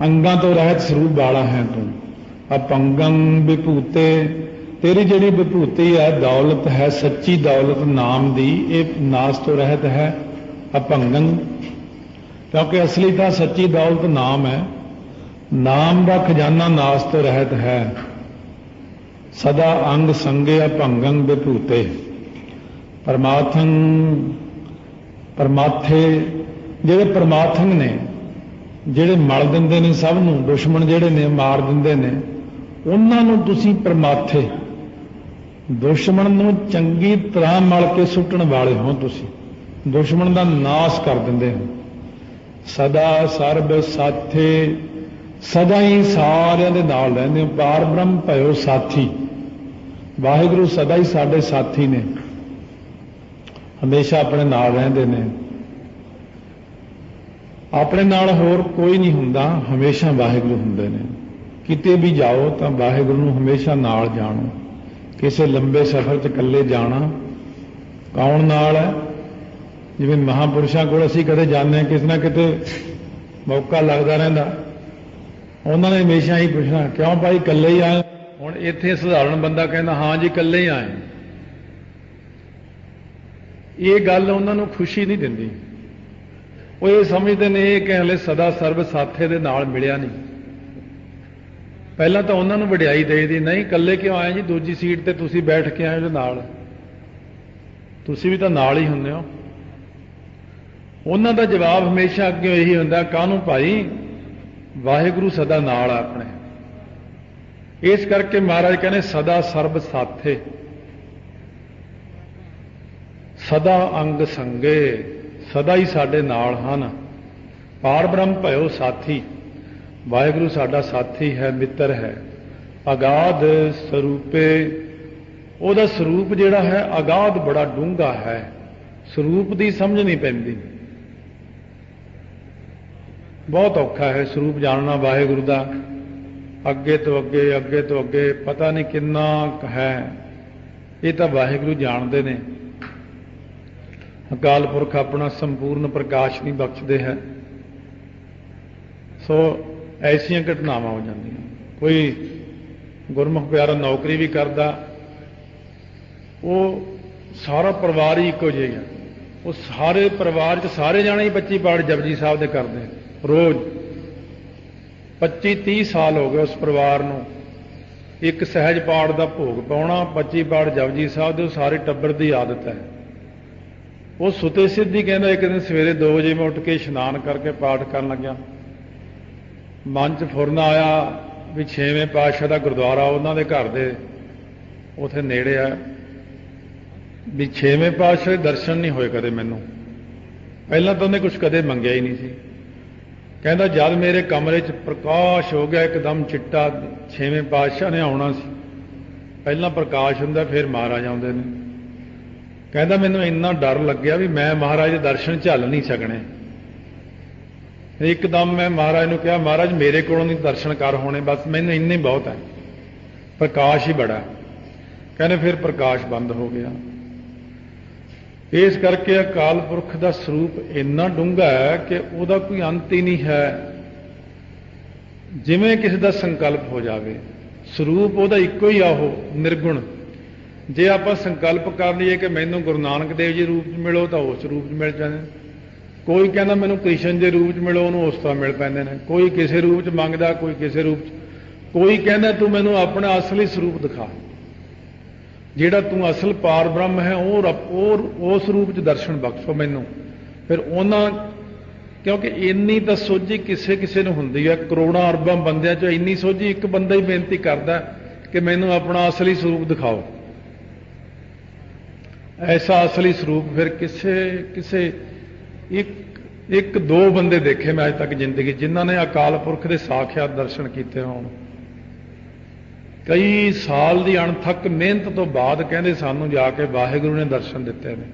ਅੰਗਾਂ ਤੋਂ ਰਹਿਤ ਸਰੂਪ ਵਾਲਾ ਹੈ ਤੂੰ। ਅਪੰਗੰ ਵਿਭੂਤੇ, ਤੇਰੀ ਜਿਹੜੀ ਵਿਭੂਤੀ ਹੈ, ਦੌਲਤ ਹੈ, ਸੱਚੀ ਦੌਲਤ ਨਾਮ ਦੀ, ਇਹ ਨਾਸ ਤੋਂ ਰਹਿਤ ਹੈ। ਅਪੰਗੰ, ਕਿਉਂਕਿ ਅਸਲੀ ਤਾਂ ਸੱਚੀ ਦੌਲਤ ਨਾਮ ਹੈ, ਨਾਮ ਦਾ ਖਜ਼ਾਨਾ ਨਾਸ ਤੋਂ ਰਹਿਤ ਹੈ। ਸਦਾ ਅੰਗ ਸੰਗੇ ਅਪੰਗੰ ਵਿਭੂਤੇ, ਪਰਮਾਰਥੰ, ਪਰਮਾਥੇ, ਜਿਹੜੇ ਪਰਮਾਰਥੰ ਨੇ, ਜਿਹੜੇ ਮਲ ਦਿੰਦੇ ਨੇ ਸਭ ਨੂੰ, ਦੁਸ਼ਮਣ ਜਿਹੜੇ ਨੇ ਮਾਰ ਦਿੰਦੇ ਨੇ, ਉਹਨਾਂ ਨੂੰ ਤੁਸੀਂ ਪਰਮਾਥੇ, ਦੁਸ਼ਮਣ ਨੂੰ ਚੰਗੀ ਤਰ੍ਹਾਂ ਮਲ ਕੇ ਸੁੱਟਣ ਵਾਲੇ ਹੋ। ਤੁਸੀਂ ਦੁਸ਼ਮਣ ਦਾ ਨਾਸ ਕਰ ਦਿੰਦੇ ਹੋ। ਸਦਾ ਸਰਬ ਸਾਥੇ, ਸਦਾ ਹੀ ਸਾਰਿਆਂ ਦੇ ਨਾਲ ਰਹਿੰਦੇ ਹੋ। ਪਾਰ ਬ੍ਰਹਮ ਭਇਓ ਸਾਥੀ, ਵਾਹਿਗੁਰੂ ਸਦਾ ਹੀ ਸਾਡੇ ਸਾਥੀ ਨੇ, ਹਮੇਸ਼ਾ ਆਪਣੇ ਨਾਲ ਰਹਿੰਦੇ ਨੇ। ਆਪਣੇ ਨਾਲ ਹੋਰ ਕੋਈ ਨਹੀਂ ਹੁੰਦਾ, ਹਮੇਸ਼ਾ ਵਾਹਿਗੁਰੂ ਹੁੰਦੇ ਨੇ। ਕਿਤੇ ਵੀ ਜਾਓ ਤਾਂ ਵਾਹਿਗੁਰੂ ਨੂੰ ਹਮੇਸ਼ਾ ਨਾਲ ਜਾਣੋ। ਕਿਸੇ ਲੰਬੇ ਸਫ਼ਰ 'ਚ ਇਕੱਲੇ ਜਾਣਾ ਕੌਣ ਨਾਲ ਹੈ? ਜਿਵੇਂ ਮਹਾਂਪੁਰਸ਼ਾਂ ਕੋਲ ਅਸੀਂ ਕਦੇ ਜਾਂਦੇ ਹਾਂ, ਕਿਸੇ ਨਾ ਕਿਤੇ ਮੌਕਾ ਲੱਗਦਾ ਰਹਿੰਦਾ, ਉਹਨਾਂ ਨੇ ਹਮੇਸ਼ਾ ਹੀ ਪੁੱਛਣਾ ਕਿਉਂ ਭਾਈ ਇਕੱਲੇ ਹੀ ਆਏ? ਹੁਣ ਇੱਥੇ ਸਧਾਰਨ ਬੰਦਾ ਕਹਿੰਦਾ ਹਾਂ ਜੀ ਇਕੱਲੇ ਹੀ ਆਏ। ਇਹ ਗੱਲ ਉਹਨਾਂ ਨੂੰ ਖੁਸ਼ੀ ਨਹੀਂ ਦਿੰਦੀ। ਉਹ ਇਹ ਸਮਝਦੇ ਨੇ ਇਹ ਕਿ ਹਲੇ ਸਦਾ ਸਰਬ ਸਾਥੇ ਦੇ ਨਾਲ ਮਿਲਿਆ ਨਹੀਂ। ਪਹਿਲਾਂ ਤਾਂ ਉਹਨਾਂ ਨੂੰ ਵਡਿਆਈ ਦੇਈਦੀ, ਨਹੀਂ ਇਕੱਲੇ ਕਿਉਂ ਆਏ ਜੀ, ਦੂਜੀ ਸੀਟ ਤੇ ਤੁਸੀਂ ਬੈਠ ਕੇ ਆਏ ਉਹਦੇ ਨਾਲ, ਤੁਸੀਂ ਵੀ ਤਾਂ ਨਾਲ ਹੀ ਹੁੰਦੇ ਹੋ। ਉਹਨਾਂ ਦਾ ਜਵਾਬ ਹਮੇਸ਼ਾ ਅੱਗੇ ਇਹੀ ਹੁੰਦਾ, ਕਾਹਨੂੰ ਭਾਈ, ਵਾਹਿਗੁਰੂ ਸਦਾ ਨਾਲ ਆ ਆਪਣੇ। ਇਸ ਕਰਕੇ ਮਹਾਰਾਜ ਕਹਿੰਦੇ ਸਦਾ ਸਰਬ ਸਾਥੇ, ਸਦਾ ਅੰਗ ਸੰਗੇ, ਸਦਾ ਹੀ ਸਾਡੇ ਨਾਲ ਹਨ। ਪਾਰ ਬ੍ਰਹਮ ਭਇਓ ਸਾਥੀ, ਵਾਹਿਗੁਰੂ ਸਾਡਾ ਸਾਥੀ ਹੈ, ਮਿੱਤਰ ਹੈ। ਅਗਾਧ ਸਰੂਪੇ, ਉਹਦਾ ਸਰੂਪ ਜਿਹੜਾ ਹੈ ਅਗਾਧ, ਬੜਾ ਡੂੰਘਾ ਹੈ। ਸਰੂਪ ਦੀ ਸਮਝ ਨਹੀਂ ਪੈਂਦੀ, ਬਹੁਤ ਔਖਾ ਹੈ ਸਰੂਪ ਜਾਣਨਾ ਵਾਹਿਗੁਰੂ ਦਾ। ਅੱਗੇ ਤੋਂ ਅੱਗੇ, ਅੱਗੇ ਤੋਂ ਅੱਗੇ ਪਤਾ ਨਹੀਂ ਕਿੰਨਾ ਹੈ, ਇਹ ਤਾਂ ਵਾਹਿਗੁਰੂ ਜਾਣਦੇ ਨੇ। ਅਕਾਲ ਪੁਰਖ ਆਪਣਾ ਸੰਪੂਰਨ ਪ੍ਰਕਾਸ਼ ਨਹੀਂ ਬਖਸ਼ਦੇ ਹੈ। ਸੋ ਐਸੀਆਂ ਘਟਨਾਵਾਂ ਹੋ ਜਾਂਦੀਆਂ। ਕੋਈ ਗੁਰਮੁਖ ਪਿਆਰਾ ਨੌਕਰੀ ਵੀ ਕਰਦਾ, ਉਹ ਸਾਰਾ ਪਰਿਵਾਰ ਹੀ ਇੱਕੋ ਜਿਹਾ, ਉਹ ਸਾਰੇ ਪਰਿਵਾਰ 'ਚ ਸਾਰੇ ਜਾਣੇ ਹੀ 25 ਪਾਠ ਜਪਜੀ ਸਾਹਿਬ ਦੇ ਕਰਦੇ ਰੋਜ਼। 25-30 ਸਾਲ ਹੋ ਗਏ ਉਸ ਪਰਿਵਾਰ ਨੂੰ। ਇੱਕ ਸਹਿਜ ਪਾਠ ਦਾ ਭੋਗ ਪਾਉਣਾ, 25 ਪਾਠ ਜਪਜੀ ਸਾਹਿਬ ਦੇ, ਉਹ ਸਾਰੇ ਟੱਬਰ ਦੀ ਆਦਤ ਹੈ। ਉਹ ਸੁਤੇ ਸਿੱਧੀ ਕਹਿੰਦਾ ਇੱਕ ਦਿਨ ਸਵੇਰੇ 2 ਵਜੇ ਮੈਂ ਉੱਠ ਕੇ ਇਸ਼ਨਾਨ ਕਰਕੇ ਪਾਠ ਕਰਨ ਲੱਗਿਆ, ਮਨ 'ਚ ਫੁਰਨਾ ਆਇਆ ਵੀ 6ਵੇਂ ਪਾਤਸ਼ਾਹ ਦਾ ਗੁਰਦੁਆਰਾ ਉਹਨਾਂ ਦੇ ਘਰ ਦੇ ਉੱਥੇ ਨੇੜੇ ਆ, ਵੀ 6ਵੇਂ ਪਾਤਸ਼ਾਹ ਦੇ ਦਰਸ਼ਨ ਨਹੀਂ ਹੋਏ ਕਦੇ ਮੈਨੂੰ। ਪਹਿਲਾਂ ਤਾਂ ਉਹਨੇ ਕੁਝ ਕਦੇ ਮੰਗਿਆ ਹੀ ਨਹੀਂ ਸੀ। ਕਹਿੰਦਾ ਜਦ ਮੇਰੇ ਕਮਰੇ 'ਚ ਪ੍ਰਕਾਸ਼ ਹੋ ਗਿਆ ਇੱਕਦਮ ਚਿੱਟਾ, 6ਵੇਂ ਪਾਤਸ਼ਾਹ ਨੇ ਆਉਣਾ ਸੀ। ਪਹਿਲਾਂ ਪ੍ਰਕਾਸ਼ ਹੁੰਦਾ, ਫਿਰ ਮਹਾਰਾਜ ਆਉਂਦੇ ਨੇ। ਕਹਿੰਦਾ ਮੈਨੂੰ ਇੰਨਾ ਡਰ ਲੱਗਿਆ ਵੀ ਮੈਂ ਮਹਾਰਾਜ ਦੇ ਦਰਸ਼ਨ ਝੱਲ ਨਹੀਂ ਸਕਣੇ। ਇੱਕਦਮ ਮੈਂ ਮਹਾਰਾਜ ਨੂੰ ਕਿਹਾ, ਮਹਾਰਾਜ ਮੇਰੇ ਕੋਲੋਂ ਨਹੀਂ ਦਰਸ਼ਨ ਕਰ ਹੋਣੇ, ਬਸ ਮੈਨੂੰ ਇੰਨੇ ਬਹੁਤ ਹੈ, ਪ੍ਰਕਾਸ਼ ਹੀ ਬੜਾ। ਕਹਿੰਦੇ ਫਿਰ ਪ੍ਰਕਾਸ਼ ਬੰਦ ਹੋ ਗਿਆ। ਇਸ ਕਰਕੇ ਅਕਾਲ ਪੁਰਖ ਦਾ ਸਰੂਪ ਇੰਨਾ ਡੂੰਘਾ ਹੈ ਕਿ ਉਹਦਾ ਕੋਈ ਅੰਤ ਹੀ ਨਹੀਂ ਹੈ। ਜਿਵੇਂ ਕਿਸੇ ਦਾ ਸੰਕਲਪ ਹੋ ਜਾਵੇ, ਸਰੂਪ ਉਹਦਾ ਇੱਕੋ ਹੀ ਆ, ਉਹ ਨਿਰਗੁਣ। ਜੇ ਆਪਾਂ ਸੰਕਲਪ ਕਰ ਲਈਏ ਕਿ ਮੈਨੂੰ ਗੁਰੂ ਨਾਨਕ ਦੇਵ ਜੀ ਰੂਪ 'ਚ ਮਿਲੋ ਤਾਂ ਉਸ ਰੂਪ 'ਚ ਮਿਲ ਜਾਂਦੇ। ਕੋਈ ਕਹਿੰਦਾ ਮੈਨੂੰ ਕ੍ਰਿਸ਼ਨ ਦੇ ਰੂਪ 'ਚ ਮਿਲੋ, ਉਹਨੂੰ ਉਸ ਤਰ੍ਹਾਂ ਮਿਲ ਪੈਂਦੇ ਨੇ। ਕੋਈ ਕਿਸੇ ਰੂਪ 'ਚ ਮੰਗਦਾ, ਕੋਈ ਕਿਸੇ ਰੂਪ 'ਚ। ਕੋਈ ਕਹਿੰਦਾ ਤੂੰ ਮੈਨੂੰ ਆਪਣਾ ਅਸਲੀ ਸਰੂਪ ਦਿਖਾ, ਜਿਹੜਾ ਤੂੰ ਅਸਲ ਪਾਰ ਬ੍ਰਹਮ ਹੈ, ਉਹ ਉਸ ਰੂਪ 'ਚ ਦਰਸ਼ਨ ਬਖਸ਼ੋ ਮੈਨੂੰ। ਫਿਰ ਉਹਨਾਂ, ਕਿਉਂਕਿ ਇੰਨੀ ਤਾਂ ਸੋਝੀ ਕਿਸੇ ਕਿਸੇ ਨੂੰ ਹੁੰਦੀ ਹੈ, ਕਰੋੜਾਂ ਅਰਬਾਂ ਬੰਦਿਆਂ 'ਚੋਂ ਇੰਨੀ ਸੋਝੀ ਇੱਕ ਬੰਦਾ ਹੀ ਬੇਨਤੀ ਕਰਦਾ ਕਿ ਮੈਨੂੰ ਆਪਣਾ ਅਸਲੀ ਸਰੂਪ ਦਿਖਾਓ। ਐਸਾ ਅਸਲੀ ਸਰੂਪ ਫਿਰ ਕਿਸੇ ਇੱਕ ਦੋ ਬੰਦੇ ਦੇਖੇ ਮੈਂ ਅੱਜ ਤੱਕ ਜ਼ਿੰਦਗੀ, ਜਿਨ੍ਹਾਂ ਨੇ ਅਕਾਲ ਪੁਰਖ ਦੇ ਸਾਖਿਆਤ ਦਰਸ਼ਨ ਕੀਤੇ ਹੋਣ। ਕਈ ਸਾਲ ਦੀ ਅਣਥੱਕ ਮਿਹਨਤ ਤੋਂ ਬਾਅਦ ਕਹਿੰਦੇ ਸਾਨੂੰ ਜਾ ਕੇ ਵਾਹਿਗੁਰੂ ਨੇ ਦਰਸ਼ਨ ਦਿੱਤੇ ਨੇ,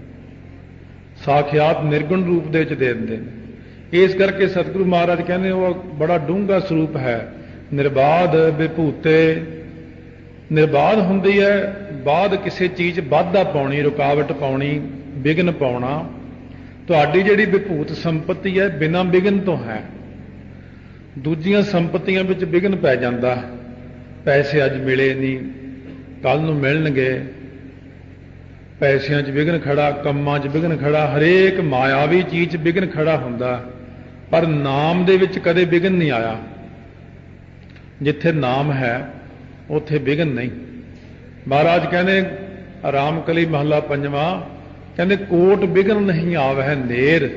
ਸਾਖਿਆਤ ਨਿਰਗੁਣ ਰੂਪ ਦੇ ਵਿੱਚ ਦੇ ਦਿੰਦੇ ਨੇ। ਇਸ ਕਰਕੇ ਸਤਿਗੁਰੂ ਮਹਾਰਾਜ ਕਹਿੰਦੇ ਉਹ ਬੜਾ ਡੂੰਘਾ ਸਰੂਪ ਹੈ। ਨਿਰਬਾਧ ਵਿਭੂਤੇ, ਨਿਰਬਾਧ ਹੁੰਦੀ ਹੈ ਬਾਧ ਕਿਸੇ ਚੀਜ਼ ਵਾਧਾ ਪਾਉਣੀ, ਰੁਕਾਵਟ ਪਾਉਣੀ, ਵਿਘਨ ਪਾਉਣਾ। ਤੁਹਾਡੀ ਜਿਹੜੀ ਵਿਭੂਤ ਸੰਪत्ति ਹੈ ਬਿਨਾਂ ਵਿਘਨ ਤੋਂ ਹੈ। ਦੂਜੀਆਂ ਸੰਪत्तियां ਵਿੱਚ ਵਿਘਨ ਪੈ ਜਾਂਦਾ। ਪੈਸੇ ਅੱਜ ਮਿਲੇ ਨਹੀਂ, ਕੱਲ ਨੂੰ ਮਿਲਣਗੇ, ਪੈਸਿਆਂ 'ਚ ਵਿਘਨ ਖੜਾ, ਕੰਮਾਂ 'ਚ ਵਿਘਨ ਖੜਾ, ਹਰੇਕ ਮਾਇਆਵੀ ਚੀਜ਼ 'ਚ ਵਿਘਨ ਖੜਾ ਹੁੰਦਾ। ਪਰ ਨਾਮ ਦੇ ਵਿੱਚ ਕਦੇ ਵਿਘਨ ਨਹੀਂ ਆਇਆ। ਜਿੱਥੇ ਨਾਮ ਹੈ ਉੱਥੇ ਵਿਘਨ ਨਹੀਂ। ਮਹਾਰਾਜ ਕਹਿੰਦੇ ਰਾਮਕਲੀ ਮਹੱਲਾ ਪੰਜਵਾਂ, ਕਹਿੰਦੇ ਕੋਟ ਵਿਘਨ ਨਹੀਂ ਆਵਹਿ ਨੇਰ,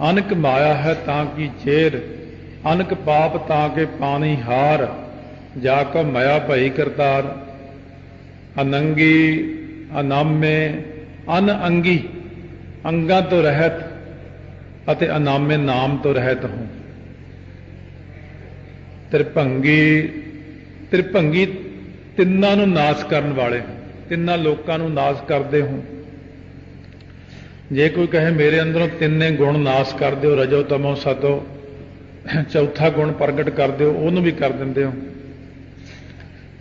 ਅਨਕ ਮਾਇਆ ਹੈ ਤਾਂ ਕੀ ਚੇਰ, ਅਨਕ ਪਾਪ ਤਾਂ ਕੇ ਪਾਣੀ ਹਾਰ, ਜਾ ਕੋ ਮਾਇਆ ਭਈ ਕਰਤਾਰ। ਅਨੰਗੀ ਅਨਾਮੇ ਅਨਅੰਗੀ, ਅੰਗਾਂ ਤੋਂ ਰਹਿਤ ਅਤੇ ਅਨਾਮੇ ਨਾਮ ਤੋਂ ਰਹਿਤ ਹੂੰ। ਤ੍ਰਿਭੰਗੀ, ਤ੍ਰਿਭੰਗੀ ਤਿੰਨਾਂ ਨੂੰ ਨਾਸ ਕਰਨ ਵਾਲੇ, ਤਿੰਨਾਂ ਲੋਕਾਂ ਨੂੰ ਨਾਸ ਕਰਦੇ ਹੋ। ਜੇ ਕੋਈ ਕਹੇ ਮੇਰੇ ਅੰਦਰੋਂ ਤਿੰਨੇ ਗੁਣ ਨਾਸ ਕਰ ਦਿਓ, ਰਜੋ ਤਮੋ ਸਤੋ, ਚੌਥਾ ਗੁਣ ਪ੍ਰਗਟ ਕਰ ਦਿਓ, ਉਹਨੂੰ ਵੀ ਕਰ ਦਿੰਦੇ ਹੋ।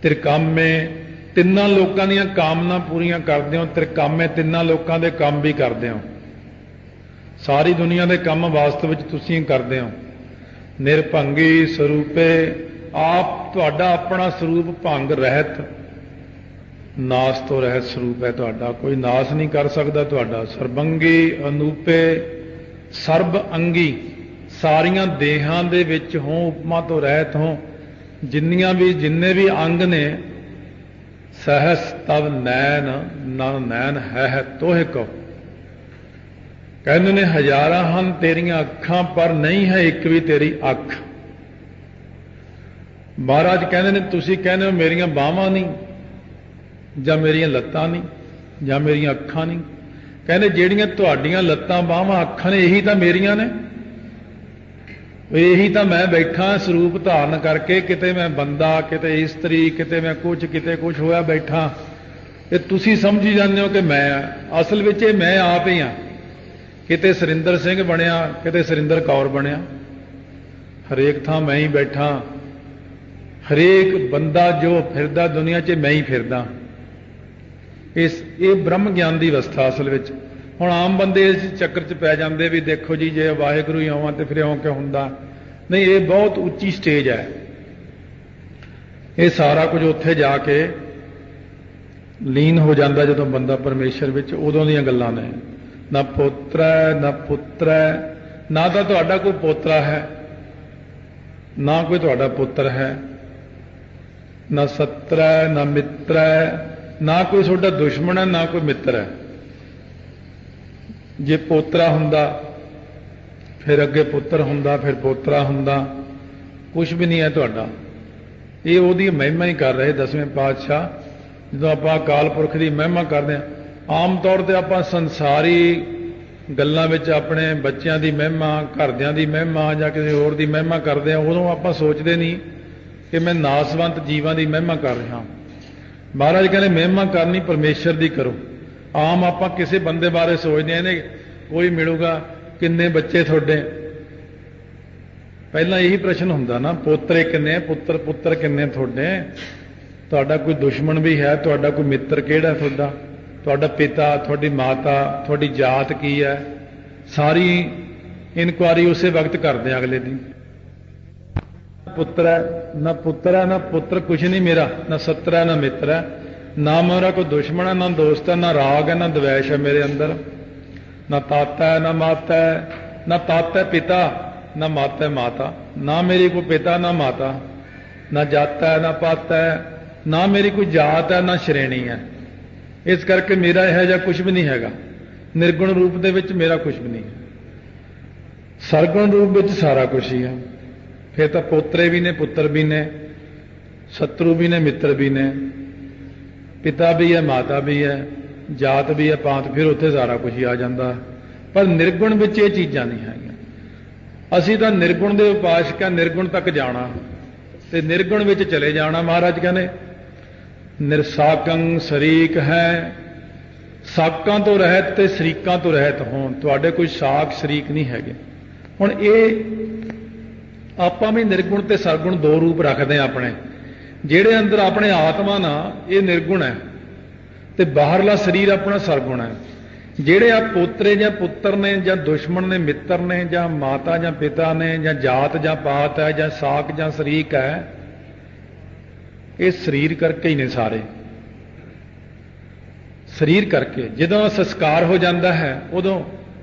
ਤ੍ਰਿਕਾਮੇ, ਤਿੰਨਾਂ ਲੋਕਾਂ ਦੀਆਂ ਕਾਮਨਾ ਪੂਰੀਆਂ ਕਰਦੇ ਹੋ। ਤ੍ਰਿਕਾਮੇ, ਤਿੰਨਾਂ ਲੋਕਾਂ ਦੇ ਕੰਮ ਵੀ ਕਰਦੇ ਹੋ। ਸਾਰੀ ਦੁਨੀਆ ਦੇ ਕੰਮ ਵਾਸਤਵ ਵਿੱਚ ਤੁਸੀਂ ਕਰਦੇ ਹੋ। ਨਿਰਭੰਗੀ ਸਰੂਪੇ, ਆਪ ਤੁਹਾਡਾ ਆਪਣਾ ਸਰੂਪ ਭੰਗ ਰਹਿਤ, ਨਾਸ ਤੋਂ ਰਹਿਤ ਸਰੂਪ ਹੈ ਤੁਹਾਡਾ, ਕੋਈ ਨਾਸ ਨਹੀਂ ਕਰ ਸਕਦਾ ਤੁਹਾਡਾ। ਸਰਬੰਗੀ ਅਨੂਪੇ, ਸਰਬ ਅੰਗੀ, ਸਾਰੀਆਂ ਦੇਹਾਂ ਦੇ ਵਿੱਚ ਹੋ, ਉਪਮਾ ਤੋਂ ਰਹਿਤ ਹੋ। ਜਿੰਨੇ ਵੀ ਅੰਗ ਨੇ, ਸਹਸ ਤਵ ਨੈਣ ਨਨ ਨੈਣ ਹੈ ਤੋਹਿ ਕੋ। ਕਹਿੰਦੇ ਨੇ ਹਜ਼ਾਰਾਂ ਹਨ ਤੇਰੀਆਂ ਅੱਖਾਂ, ਪਰ ਨਹੀਂ ਹੈ ਇੱਕ ਵੀ ਤੇਰੀ ਅੱਖ। ਮਹਾਰਾਜ ਕਹਿੰਦੇ ਨੇ ਤੁਸੀਂ ਕਹਿੰਦੇ ਹੋ ਮੇਰੀਆਂ ਬਾਹਾਂ ਨਹੀਂ, ਜਾਂ ਮੇਰੀਆਂ ਲੱਤਾਂ ਨਹੀਂ, ਜਾਂ ਮੇਰੀਆਂ ਅੱਖਾਂ ਨਹੀਂ। ਕਹਿੰਦੇ ਜਿਹੜੀਆਂ ਤੁਹਾਡੀਆਂ ਲੱਤਾਂ ਬਾਹਾਂ ਅੱਖਾਂ ਨੇ ਇਹੀ ਤਾਂ ਮੇਰੀਆਂ ਨੇ, ਇਹੀ ਤਾਂ ਮੈਂ ਬੈਠਾ ਸਰੂਪ ਧਾਰਨ ਕਰਕੇ, ਕਿਤੇ ਮੈਂ ਬੰਦਾ, ਕਿਤੇ ਇਸਤਰੀ, ਕਿਤੇ ਮੈਂ ਕਿਤੇ ਕੁਛ ਹੋਇਆ ਬੈਠਾ। ਇਹ ਤੁਸੀਂ ਸਮਝੀ ਜਾਂਦੇ ਹੋ ਕਿ ਮੈਂ ਆ, ਅਸਲ ਵਿੱਚ ਇਹ ਮੈਂ ਆਪ ਹੀ ਹਾਂ। ਕਿਤੇ ਸੁਰਿੰਦਰ ਸਿੰਘ ਬਣਿਆ, ਕਿਤੇ ਸੁਰਿੰਦਰ ਕੌਰ ਬਣਿਆ, ਹਰੇਕ ਥਾਂ ਮੈਂ ਹੀ ਬੈਠਾ। ਹਰੇਕ ਬੰਦਾ ਜੋ ਫਿਰਦਾ ਦੁਨੀਆ 'ਚ ਮੈਂ ਹੀ ਫਿਰਦਾ। ਇਹ ਬ੍ਰਹਮ ਗਿਆਨ ਦੀ ਅਵਸਥਾ ਅਸਲ ਵਿੱਚ। ਹੁਣ ਆਮ ਬੰਦੇ ਇਸ ਚੱਕਰ 'ਚ ਪੈ ਜਾਂਦੇ ਵੀ ਦੇਖੋ ਜੀ ਜੇ ਵਾਹਿਗੁਰੂ ਹੀ ਆਵਾਂ ਤੇ ਫਿਰ ਇਉਂ ਕਿਉਂ ਹੁੰਦਾ। ਨਹੀਂ, ਇਹ ਬਹੁਤ ਉੱਚੀ ਸਟੇਜ ਹੈ। ਇਹ ਸਾਰਾ ਕੁਝ ਉੱਥੇ ਜਾ ਕੇ ਲੀਨ ਹੋ ਜਾਂਦਾ ਜਦੋਂ ਬੰਦਾ ਪਰਮੇਸ਼ਰ ਵਿੱਚ, ਉਦੋਂ ਦੀਆਂ ਗੱਲਾਂ ਨੇ। ਨਾ ਪੋਤਰਾ ਨਾ ਪੁੱਤਰ, ਨਾ ਤਾਂ ਤੁਹਾਡਾ ਕੋਈ ਪੋਤਰਾ ਹੈ, ਨਾ ਕੋਈ ਤੁਹਾਡਾ ਪੁੱਤਰ ਹੈ, ਨਾ ਸੱਤਰ ਹੈ, ਨਾ ਮਿੱਤਰ ਹੈ, ਨਾ ਕੋਈ ਤੁਹਾਡਾ ਦੁਸ਼ਮਣ ਹੈ, ਨਾ ਕੋਈ ਮਿੱਤਰ ਹੈ। ਜੇ ਪੋਤਰਾ ਹੁੰਦਾ ਫਿਰ ਅੱਗੇ ਪੁੱਤਰ ਹੁੰਦਾ, ਫਿਰ ਪੋਤਰਾ ਹੁੰਦਾ, ਕੁਛ ਵੀ ਨਹੀਂ ਹੈ ਤੁਹਾਡਾ। ਇਹ ਉਹਦੀ ਮਹਿਮਾ ਹੀ ਕਰ ਰਹੇ ਦਸਵੇਂ ਪਾਤਸ਼ਾਹ। ਜਦੋਂ ਆਪਾਂ ਅਕਾਲ ਪੁਰਖ ਦੀ ਮਹਿਮਾ ਕਰਦੇ ਹਾਂ, ਆਮ ਤੌਰ ਤੇ ਆਪਾਂ ਸੰਸਾਰੀ ਗੱਲਾਂ ਵਿੱਚ ਆਪਣੇ ਬੱਚਿਆਂ ਦੀ ਮਹਿਮਾ, ਘਰਦਿਆਂ ਦੀ ਮਹਿਮਾ ਜਾਂ ਕਿਸੇ ਹੋਰ ਦੀ ਮਹਿਮਾ ਕਰਦੇ ਹਾਂ, ਉਦੋਂ ਆਪਾਂ ਸੋਚਦੇ ਨਹੀਂ ਕਿ ਮੈਂ ਨਾਸਵੰਤ ਜੀਵਾਂ ਦੀ ਮਹਿਮਾ ਕਰ ਰਿਹਾ। ਮਹਾਰਾਜ ਕਹਿੰਦੇ ਮਹਿਮਾ ਕਰਨੀ ਪਰਮੇਸ਼ਰ ਦੀ ਕਰੋ। ਆਮ ਆਪਾਂ ਕਿਸੇ ਬੰਦੇ ਬਾਰੇ ਸੋਚਦੇ ਹਾਂ, ਕੋਈ ਮਿਲੂਗਾ, ਕਿੰਨੇ ਬੱਚੇ ਤੁਹਾਡੇ, ਪਹਿਲਾਂ ਇਹੀ ਪ੍ਰਸ਼ਨ ਹੁੰਦਾ ਨਾ, ਪੋਤਰੇ ਕਿੰਨੇ, ਪੁੱਤਰ ਕਿੰਨੇ ਤੁਹਾਡੇ, ਤੁਹਾਡਾ ਕੋਈ ਦੁਸ਼ਮਣ ਵੀ ਹੈ, ਤੁਹਾਡਾ ਕੋਈ ਮਿੱਤਰ ਕਿਹੜਾ ਤੁਹਾਡਾ, ਤੁਹਾਡਾ ਪਿਤਾ, ਤੁਹਾਡੀ ਮਾਤਾ, ਤੁਹਾਡੀ ਜਾਤ ਕੀ ਹੈ। ਸਾਰੀ ਇਨਕੁਆਰੀ ਉਸੇ ਵਕਤ ਕਰਦੇ ਆ ਅਗਲੇ ਦੀ। ਪੁੱਤਰ ਹੈ ਨਾ ਪੁੱਤਰ ਕੁਛ ਨਹੀਂ ਮੇਰਾ, ਨਾ ਸੱਤਰ ਹੈ ਨਾ ਮਿੱਤਰ ਹੈ, ਨਾ ਮੇਰਾ ਕੋਈ ਦੁਸ਼ਮਣ ਹੈ, ਨਾ ਦੋਸਤ ਹੈ, ਨਾ ਰਾਗ ਹੈ, ਨਾ ਦਵੈਸ਼ ਹੈ ਮੇਰੇ ਅੰਦਰ, ਨਾ ਤਾਤਾ ਹੈ ਨਾ ਮਾਤਾ ਹੈ, ਨਾ ਤਾਤਾ ਹੈ ਪਿਤਾ, ਨਾ ਮਾਤਾ ਹੈ ਮਾਤਾ, ਨਾ ਮੇਰੀ ਕੋਈ ਪਿਤਾ ਨਾ ਮਾਤਾ, ਨਾ ਜਾਤਾ ਹੈ ਨਾ ਪਾਤਾ ਹੈ, ਨਾ ਮੇਰੀ ਕੋਈ ਜਾਤ ਹੈ ਨਾ ਸ਼੍ਰੇਣੀ ਹੈ। ਇਸ ਕਰਕੇ ਮੇਰਾ ਇਹੋ ਜਿਹਾ ਕੁਛ ਵੀ ਨਹੀਂ ਹੈਗਾ। ਨਿਰਗੁਣ ਰੂਪ ਦੇ ਵਿੱਚ ਮੇਰਾ ਕੁਛ ਵੀ ਨਹੀਂ ਹੈ, ਸਰਗੁਣ ਰੂਪ ਵਿੱਚ ਸਾਰਾ ਕੁਛ ਹੀ ਹੈ। ਫਿਰ ਤਾਂ ਪੋਤਰੇ ਵੀ ਨੇ, ਪੁੱਤਰ ਵੀ ਨੇ, ਸ਼ਤਰੂ ਵੀ ਨੇ, ਮਿੱਤਰ ਵੀ ਨੇ, ਪਿਤਾ ਵੀ ਹੈ, ਮਾਤਾ ਵੀ ਹੈ, ਜਾਤ ਵੀ ਹੈ, ਪਾਤ, ਫਿਰ ਉੱਥੇ ਸਾਰਾ ਕੁਝ ਹੀ ਆ ਜਾਂਦਾ। ਪਰ ਨਿਰਗੁਣ ਵਿੱਚ ਇਹ ਚੀਜ਼ਾਂ ਨਹੀਂ ਹੈਗੀਆਂ। ਅਸੀਂ ਤਾਂ ਨਿਰਗੁਣ ਦੇ ਉਪਾਸਕ ਹਾਂ, ਨਿਰਗੁਣ ਤੱਕ ਜਾਣਾ ਤੇ ਨਿਰਗੁਣ ਵਿੱਚ ਚਲੇ ਜਾਣਾ। ਮਹਾਰਾਜ ਕਹਿੰਦੇ ਨਿਰਸਾਕੰ ਸ਼ਰੀਕ ਹੈ, ਸਾਕਾਂ ਤੋਂ ਰਹਿਤ ਤੇ ਸ਼ਰੀਕਾਂ ਤੋਂ ਰਹਿਤ ਹੋਣ। ਤੁਹਾਡੇ ਕੋਈ ਸਾਕ ਸ਼ਰੀਕ ਨਹੀਂ ਹੈਗੇ। ਹੁਣ ਇਹ ਆਪਾਂ ਵੀ ਨਿਰਗੁਣ ਤੇ ਸਰਗੁਣ ਦੋ ਰੂਪ ਰੱਖਦੇ ਹਾਂ ਆਪਣੇ। ਜਿਹੜੇ ਅੰਦਰ ਆਪਣੇ ਆਤਮਾ ਨਾ ਇਹ ਨਿਰਗੁਣ ਹੈ ਤੇ ਬਾਹਰਲਾ ਸਰੀਰ ਆਪਣਾ ਸਰਗੁਣ ਹੈ। ਜਿਹੜੇ ਆ ਪੋਤਰੇ ਜਾਂ ਪੁੱਤਰ ਨੇ ਜਾਂ ਦੁਸ਼ਮਣ ਨੇ ਮਿੱਤਰ ਨੇ ਜਾਂ ਮਾਤਾ ਜਾਂ ਪਿਤਾ ਨੇ ਜਾਂ ਜਾਤ ਜਾਂ ਪਾਤ ਹੈ ਜਾਂ ਸਾਕ ਜਾਂ ਸ਼ਰੀਕ ਹੈ, ਇਹ ਸਰੀਰ ਕਰਕੇ ਹੀ ਨੇ ਸਾਰੇ। ਸਰੀਰ ਕਰਕੇ ਜਦੋਂ ਸੰਸਕਾਰ ਹੋ ਜਾਂਦਾ ਹੈ ਉਦੋਂ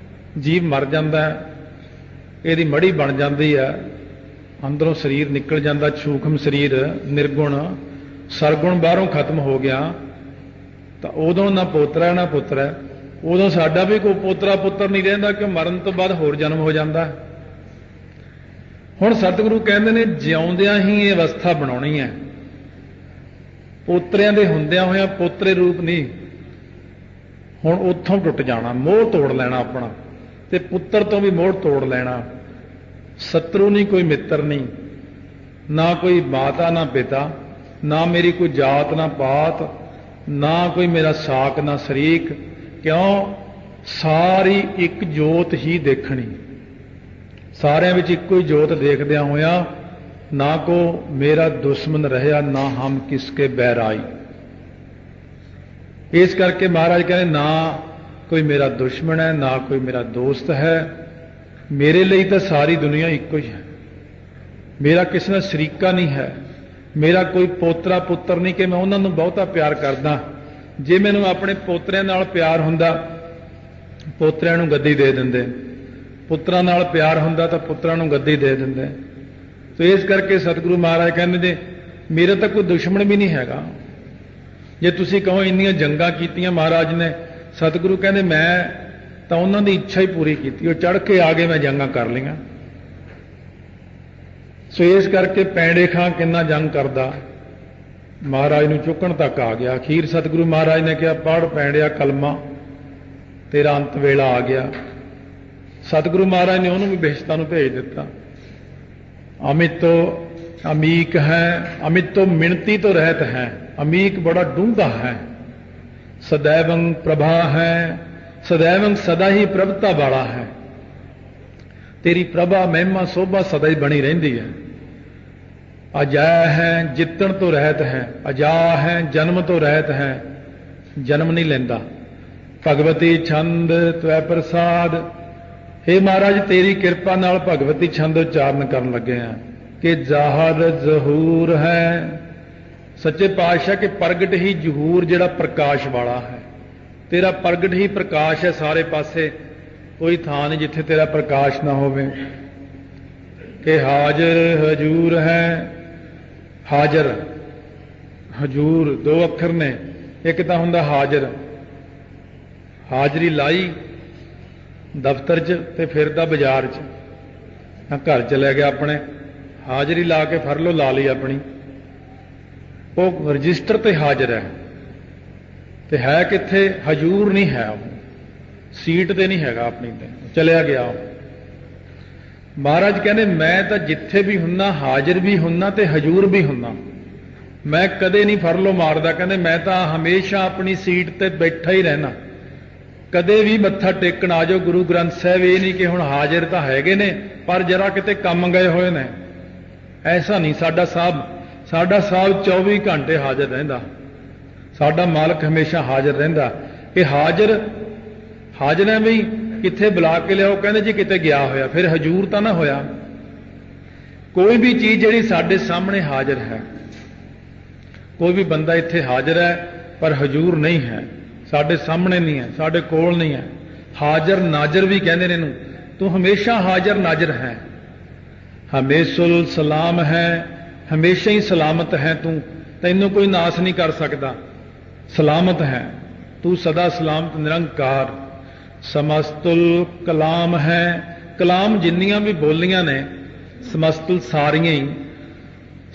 ਜੀਵ ਮਰ ਜਾਂਦਾ ਹੈ, ਇਹਦੀ ਮੜੀ ਬਣ ਜਾਂਦੀ ਹੈ, ਅੰਦਰੋਂ ਸਰੀਰ ਨਿਕਲ ਜਾਂਦਾ, ਸੂਖਮ ਸਰੀਰ ਨਿਰਗੁਣ ਸਰਗੁਣ ਬਾਹਰੋਂ ਖਤਮ ਹੋ ਗਿਆ। ਤਾਂ ਉਦੋਂ ਨਾ ਪੋਤਰਾ ਨਾ ਪੁੱਤਰ ਹੈ, ਉਦੋਂ ਸਾਡਾ ਵੀ ਕੋਈ ਪੋਤਰਾ ਪੁੱਤਰ ਨਹੀਂ ਰਹਿੰਦਾ ਕਿ ਮਰਨ ਤੋਂ ਬਾਅਦ ਹੋਰ ਜਨਮ ਹੋ ਜਾਂਦਾ। ਹੁਣ ਸਤਿਗੁਰੂ ਕਹਿੰਦੇ ਨੇ ਜਿਉਂਦਿਆਂ ਹੀ ਇਹ ਅਵਸਥਾ ਬਣਾਉਣੀ ਹੈ, ਪੋਤਰਿਆਂ ਦੇ ਹੁੰਦਿਆਂ ਹੋਇਆਂ ਪੋਤਰੇ ਰੂਪ ਨਹੀਂ। ਹੁਣ ਉੱਥੋਂ ਟੁੱਟ ਜਾਣਾ, ਮੋਹ ਤੋੜ ਲੈਣਾ ਆਪਣਾ, ਤੇ ਪੁੱਤਰ ਤੋਂ ਵੀ ਮੋਹ ਤੋੜ ਲੈਣਾ। ਸ਼ਤਰੂ ਨਹੀਂ, ਕੋਈ ਮਿੱਤਰ ਨਹੀਂ, ਨਾ ਕੋਈ ਮਾਤਾ ਨਾ ਪਿਤਾ, ਨਾ ਮੇਰੀ ਕੋਈ ਜਾਤ ਨਾ ਪਾਤ, ਨਾ ਕੋਈ ਮੇਰਾ ਸਾਕ ਨਾ ਸ਼ਰੀਕ। ਕਿਉਂ? ਸਾਰੀ ਇੱਕ ਜੋਤ ਹੀ ਦੇਖਣੀ, ਸਾਰਿਆਂ ਵਿੱਚ ਇੱਕੋ ਹੀ ਜੋਤ ਦੇਖਦਿਆਂ ਹੋਇਆਂ ਨਾ ਕੋ ਮੇਰਾ ਦੁਸ਼ਮਣ ਰਹਿਆ ਨਾ ਹਮ ਕਿਸਕੇ ਬੈਰਾਈ। ਇਸ ਕਰਕੇ ਮਹਾਰਾਜ ਕਹਿੰਦੇ ਨਾ ਕੋਈ ਮੇਰਾ ਦੁਸ਼ਮਣ ਹੈ ਨਾ ਕੋਈ ਮੇਰਾ ਦੋਸਤ ਹੈ, ਮੇਰੇ ਲਈ ਤਾਂ ਸਾਰੀ ਦੁਨੀਆ ਇੱਕੋ ਹੀ ਹੈ। ਮੇਰਾ ਕਿਸੇ ਨਾਲ ਸ਼ਰੀਕਾ ਨਹੀਂ ਹੈ, ਮੇਰਾ ਕੋਈ ਪੋਤਰਾ ਪੁੱਤਰ ਨਹੀਂ ਕਿ ਮੈਂ ਉਹਨਾਂ ਨੂੰ ਬਹੁਤਾ ਪਿਆਰ ਕਰਦਾ। ਜੇ ਮੈਨੂੰ ਆਪਣੇ ਪੋਤਰਿਆਂ ਨਾਲ ਪਿਆਰ ਹੁੰਦਾ ਪੋਤਰਿਆਂ ਨੂੰ ਗੱਦੀ ਦੇ ਦਿੰਦੇ, ਪੁੱਤਰਾਂ ਨਾਲ ਪਿਆਰ ਹੁੰਦਾ ਤਾਂ ਪੁੱਤਰਾਂ ਨੂੰ ਗੱਦੀ ਦੇ ਦਿੰਦੇ। ਤੇ ਇਸ ਕਰਕੇ ਸਤਿਗੁਰੂ ਮਹਾਰਾਜ ਕਹਿੰਦੇ ਨੇ ਮੇਰਾ ਤਾਂ ਕੋਈ ਦੁਸ਼ਮਣ ਵੀ ਨਹੀਂ ਹੈਗਾ। ਜੇ ਤੁਸੀਂ ਕਹੋ ਇੰਨੀਆਂ ਜੰਗਾਂ ਕੀਤੀਆਂ ਮਹਾਰਾਜ ਨੇ, ਸਤਿਗੁਰੂ ਕਹਿੰਦੇ ਮੈਂ ਤਾਂ ਉਹਨਾਂ ਦੀ ਇੱਛਾ ਹੀ ਪੂਰੀ ਕੀਤੀ, ਉਹ ਚੜ੍ਹ ਕੇ ਆ ਗਏ, ਮੈਂ ਜੰਗਾਂ ਕਰ ਲਈਆਂ। ਸੋ ਇਸ ਕਰਕੇ ਪੈਂਡੇ ਖਾਂ ਕਿੰਨਾ ਜੰਗ ਕਰਦਾ, ਮਹਾਰਾਜ ਨੂੰ ਚੁੱਕਣ ਤੱਕ ਆ ਗਿਆ। ਅਖੀਰ ਸਤਿਗੁਰੂ ਮਹਾਰਾਜ ਨੇ ਕਿਹਾ ਪੜ੍ਹ ਪੈਂਡਿਆ ਕਲਮਾ, ਤੇਰਾ ਅੰਤ ਵੇਲਾ ਆ ਗਿਆ। ਸਤਿਗੁਰੂ ਮਹਾਰਾਜ ਨੇ ਉਹਨੂੰ ਵੀ ਬਿਸ਼ਤਾਂ ਨੂੰ ਭੇਜ ਦਿੱਤਾ। ਅਮਿਤੋ ਅਮੀਕ ਹੈ, ਅਮਿਤੋ ਮਿਣਤੀ ਤੋਂ ਰਹਿਤ ਹੈ, ਅਮੀਕ ਬੜਾ ਡੂੰਘਾ ਹੈ। ਸदैवं ਪ੍ਰਭਾ ਹੈ, ਸदैवं ਸਦਾ ਹੀ ਪ੍ਰਭਤਾ ਵਾਲਾ ਹੈ। ਤੇਰੀ ਪ੍ਰਭਾ ਮਹਿਮਾ ਸੋਭਾ ਸਦਾ ਹੀ ਬਣੀ ਰਹਿੰਦੀ ਹੈ। ਅਜਾ ਹੈ, ਜਿੱਤਣ ਤੋਂ ਰਹਿਤ ਹੈ। ਅਜਾ ਹੈ, ਜਨਮ ਤੋਂ ਰਹਿਤ ਹੈ, ਜਨਮ ਨਹੀਂ ਲੈਂਦਾ। ਭਗਵਤੀ ਛੰਦ ਤਵੈ ਪ੍ਰਸਾਦ, हे ਮਹਾਰਾਜ ਤੇਰੀ ਕਿਰਪਾ ਨਾਲ ਭਗਵਤੀ ਛੰਦ ਉਚਾਰਨ ਕਰਨ ਲੱਗੇ ਆ ਕਿ ਜ਼ਾਹਰ ਜ਼ਹੂਰ ਹੈ। ਸੱਚੇ ਪਾਤਸ਼ਾਹ ਕਿ ਪ੍ਰਗਟ ਹੀ ਜ਼ਹੂਰ ਜਿਹੜਾ ਪ੍ਰਕਾਸ਼ ਵਾਲਾ ਹੈ, ਤੇਰਾ ਪ੍ਰਗਟ ਹੀ ਪ੍ਰਕਾਸ਼ ਹੈ ਸਾਰੇ ਪਾਸੇ, ਕੋਈ ਥਾਂ ਨਹੀਂ ਜਿੱਥੇ ਤੇਰਾ ਪ੍ਰਕਾਸ਼ ਨਾ ਹੋਵੇ। ਕਿ ਹਾਜ਼ਰ ਹਜੂਰ ਹੈ। ਹਾਜ਼ਰ ਹਜੂਰ ਦੋ ਅੱਖਰ ਨੇ, ਇੱਕ ਤਾਂ ਹੁੰਦਾ ਹਾਜ਼ਰ, ਹਾਜ਼ਰੀ ਲਾਈ ਦਫ਼ਤਰ 'ਚ ਤੇ ਫਿਰਦਾ ਬਾਜ਼ਾਰ 'ਚ, ਤਾਂ ਘਰ ਚਲੇ ਗਿਆ ਆਪਣੇ, ਹਾਜ਼ਰੀ ਲਾ ਕੇ ਫੜ ਲਓ, ਲਾ ਲਈ ਆਪਣੀ, ਉਹ ਰਜਿਸਟਰ ਤੇ ਹਾਜ਼ਰ ਹੈ। ਤੇ ਹੈ ਕਿੱਥੇ? ਹਜੂਰ ਨਹੀਂ ਹੈ, ਸੀਟ ਤੇ ਨਹੀਂ ਹੈਗਾ ਆਪਣੀ ਤੇ, ਚਲਿਆ ਗਿਆ। ਮਹਾਰਾਜ ਕਹਿੰਦੇ ਮੈਂ ਤਾਂ ਜਿੱਥੇ ਵੀ ਹੁੰਨਾ ਹਾਜ਼ਰ ਵੀ ਹੁੰਨਾ ਤੇ ਹਜੂਰ ਵੀ ਹੁੰਨਾ, ਮੈਂ ਕਦੇ ਨਹੀਂ ਫਰਲੋ ਮਾਰਦਾ। ਕਹਿੰਦੇ ਮੈਂ ਤਾਂ ਹਮੇਸ਼ਾ ਆਪਣੀ ਸੀਟ ਤੇ ਬੈਠਾ ਹੀ ਰਹਿਣਾ, ਕਦੇ ਵੀ ਮੱਥਾ ਟੇਕਣ ਆ ਜਾਓ ਗੁਰੂ ਗ੍ਰੰਥ ਸਾਹਿਬ, ਇਹ ਨਹੀਂ ਕਿ ਹੁਣ ਹਾਜ਼ਰ ਤਾਂ ਹੈਗੇ ਨੇ ਪਰ ਜਰਾ ਕਿਤੇ ਕੰਮ ਗਏ ਹੋਏ ਨੇ, ਐਸਾ ਨਹੀਂ। ਸਾਡਾ ਸਾਹਿਬ 24 ਘੰਟੇ ਹਾਜ਼ਰ ਰਹਿੰਦਾ, ਸਾਡਾ ਮਾਲਕ ਹਮੇਸ਼ਾ ਹਾਜ਼ਰ ਰਹਿੰਦਾ। ਇਹ ਹਾਜ਼ਰ ਹੈ ਵੀ ਕਿੱਥੇ ਬੁਲਾ ਕੇ ਲਿਆਓ, ਕਹਿੰਦੇ ਜੀ ਕਿਤੇ ਗਿਆ ਹੋਇਆ, ਫਿਰ ਹਜੂਰ ਤਾਂ ਨਾ ਹੋਇਆ। ਕੋਈ ਵੀ ਚੀਜ਼ ਜਿਹੜੀ ਸਾਡੇ ਸਾਹਮਣੇ ਹਾਜ਼ਰ ਹੈ, ਕੋਈ ਵੀ ਬੰਦਾ ਇੱਥੇ ਹਾਜ਼ਰ ਹੈ ਪਰ ਹਜੂਰ ਨਹੀਂ ਹੈ, ਸਾਡੇ ਸਾਹਮਣੇ ਨਹੀਂ ਹੈ, ਸਾਡੇ ਕੋਲ ਨਹੀਂ ਹੈ। ਹਾਜ਼ਰ ਨਾਜ਼ਰ ਵੀ ਕਹਿੰਦੇ ਨੇ ਇਹਨੂੰ, ਤੂੰ ਹਮੇਸ਼ਾ ਹਾਜ਼ਰ ਨਾਜ਼ਰ ਹੈ। ਹਮੇਸ਼ੁਲ ਸਲਾਮ ਹੈ, ਹਮੇਸ਼ਾ ਹੀ ਸਲਾਮਤ ਹੈ ਤੂੰ, ਤੈਨੂੰ ਕੋਈ ਨਾਸ ਨਹੀਂ ਕਰ ਸਕਦਾ, ਸਲਾਮਤ ਹੈ ਤੂੰ, ਸਦਾ ਸਲਾਮਤ ਨਿਰੰਕਾਰ। ਸਮਸਤੁਲ ਕਲਾਮ ਹੈ, ਕਲਾਮ ਜਿੰਨੀਆਂ ਵੀ ਬੋਲੀਆਂ ਨੇ, ਸਮਸਤੁਲ ਸਾਰੀਆਂ ਹੀ,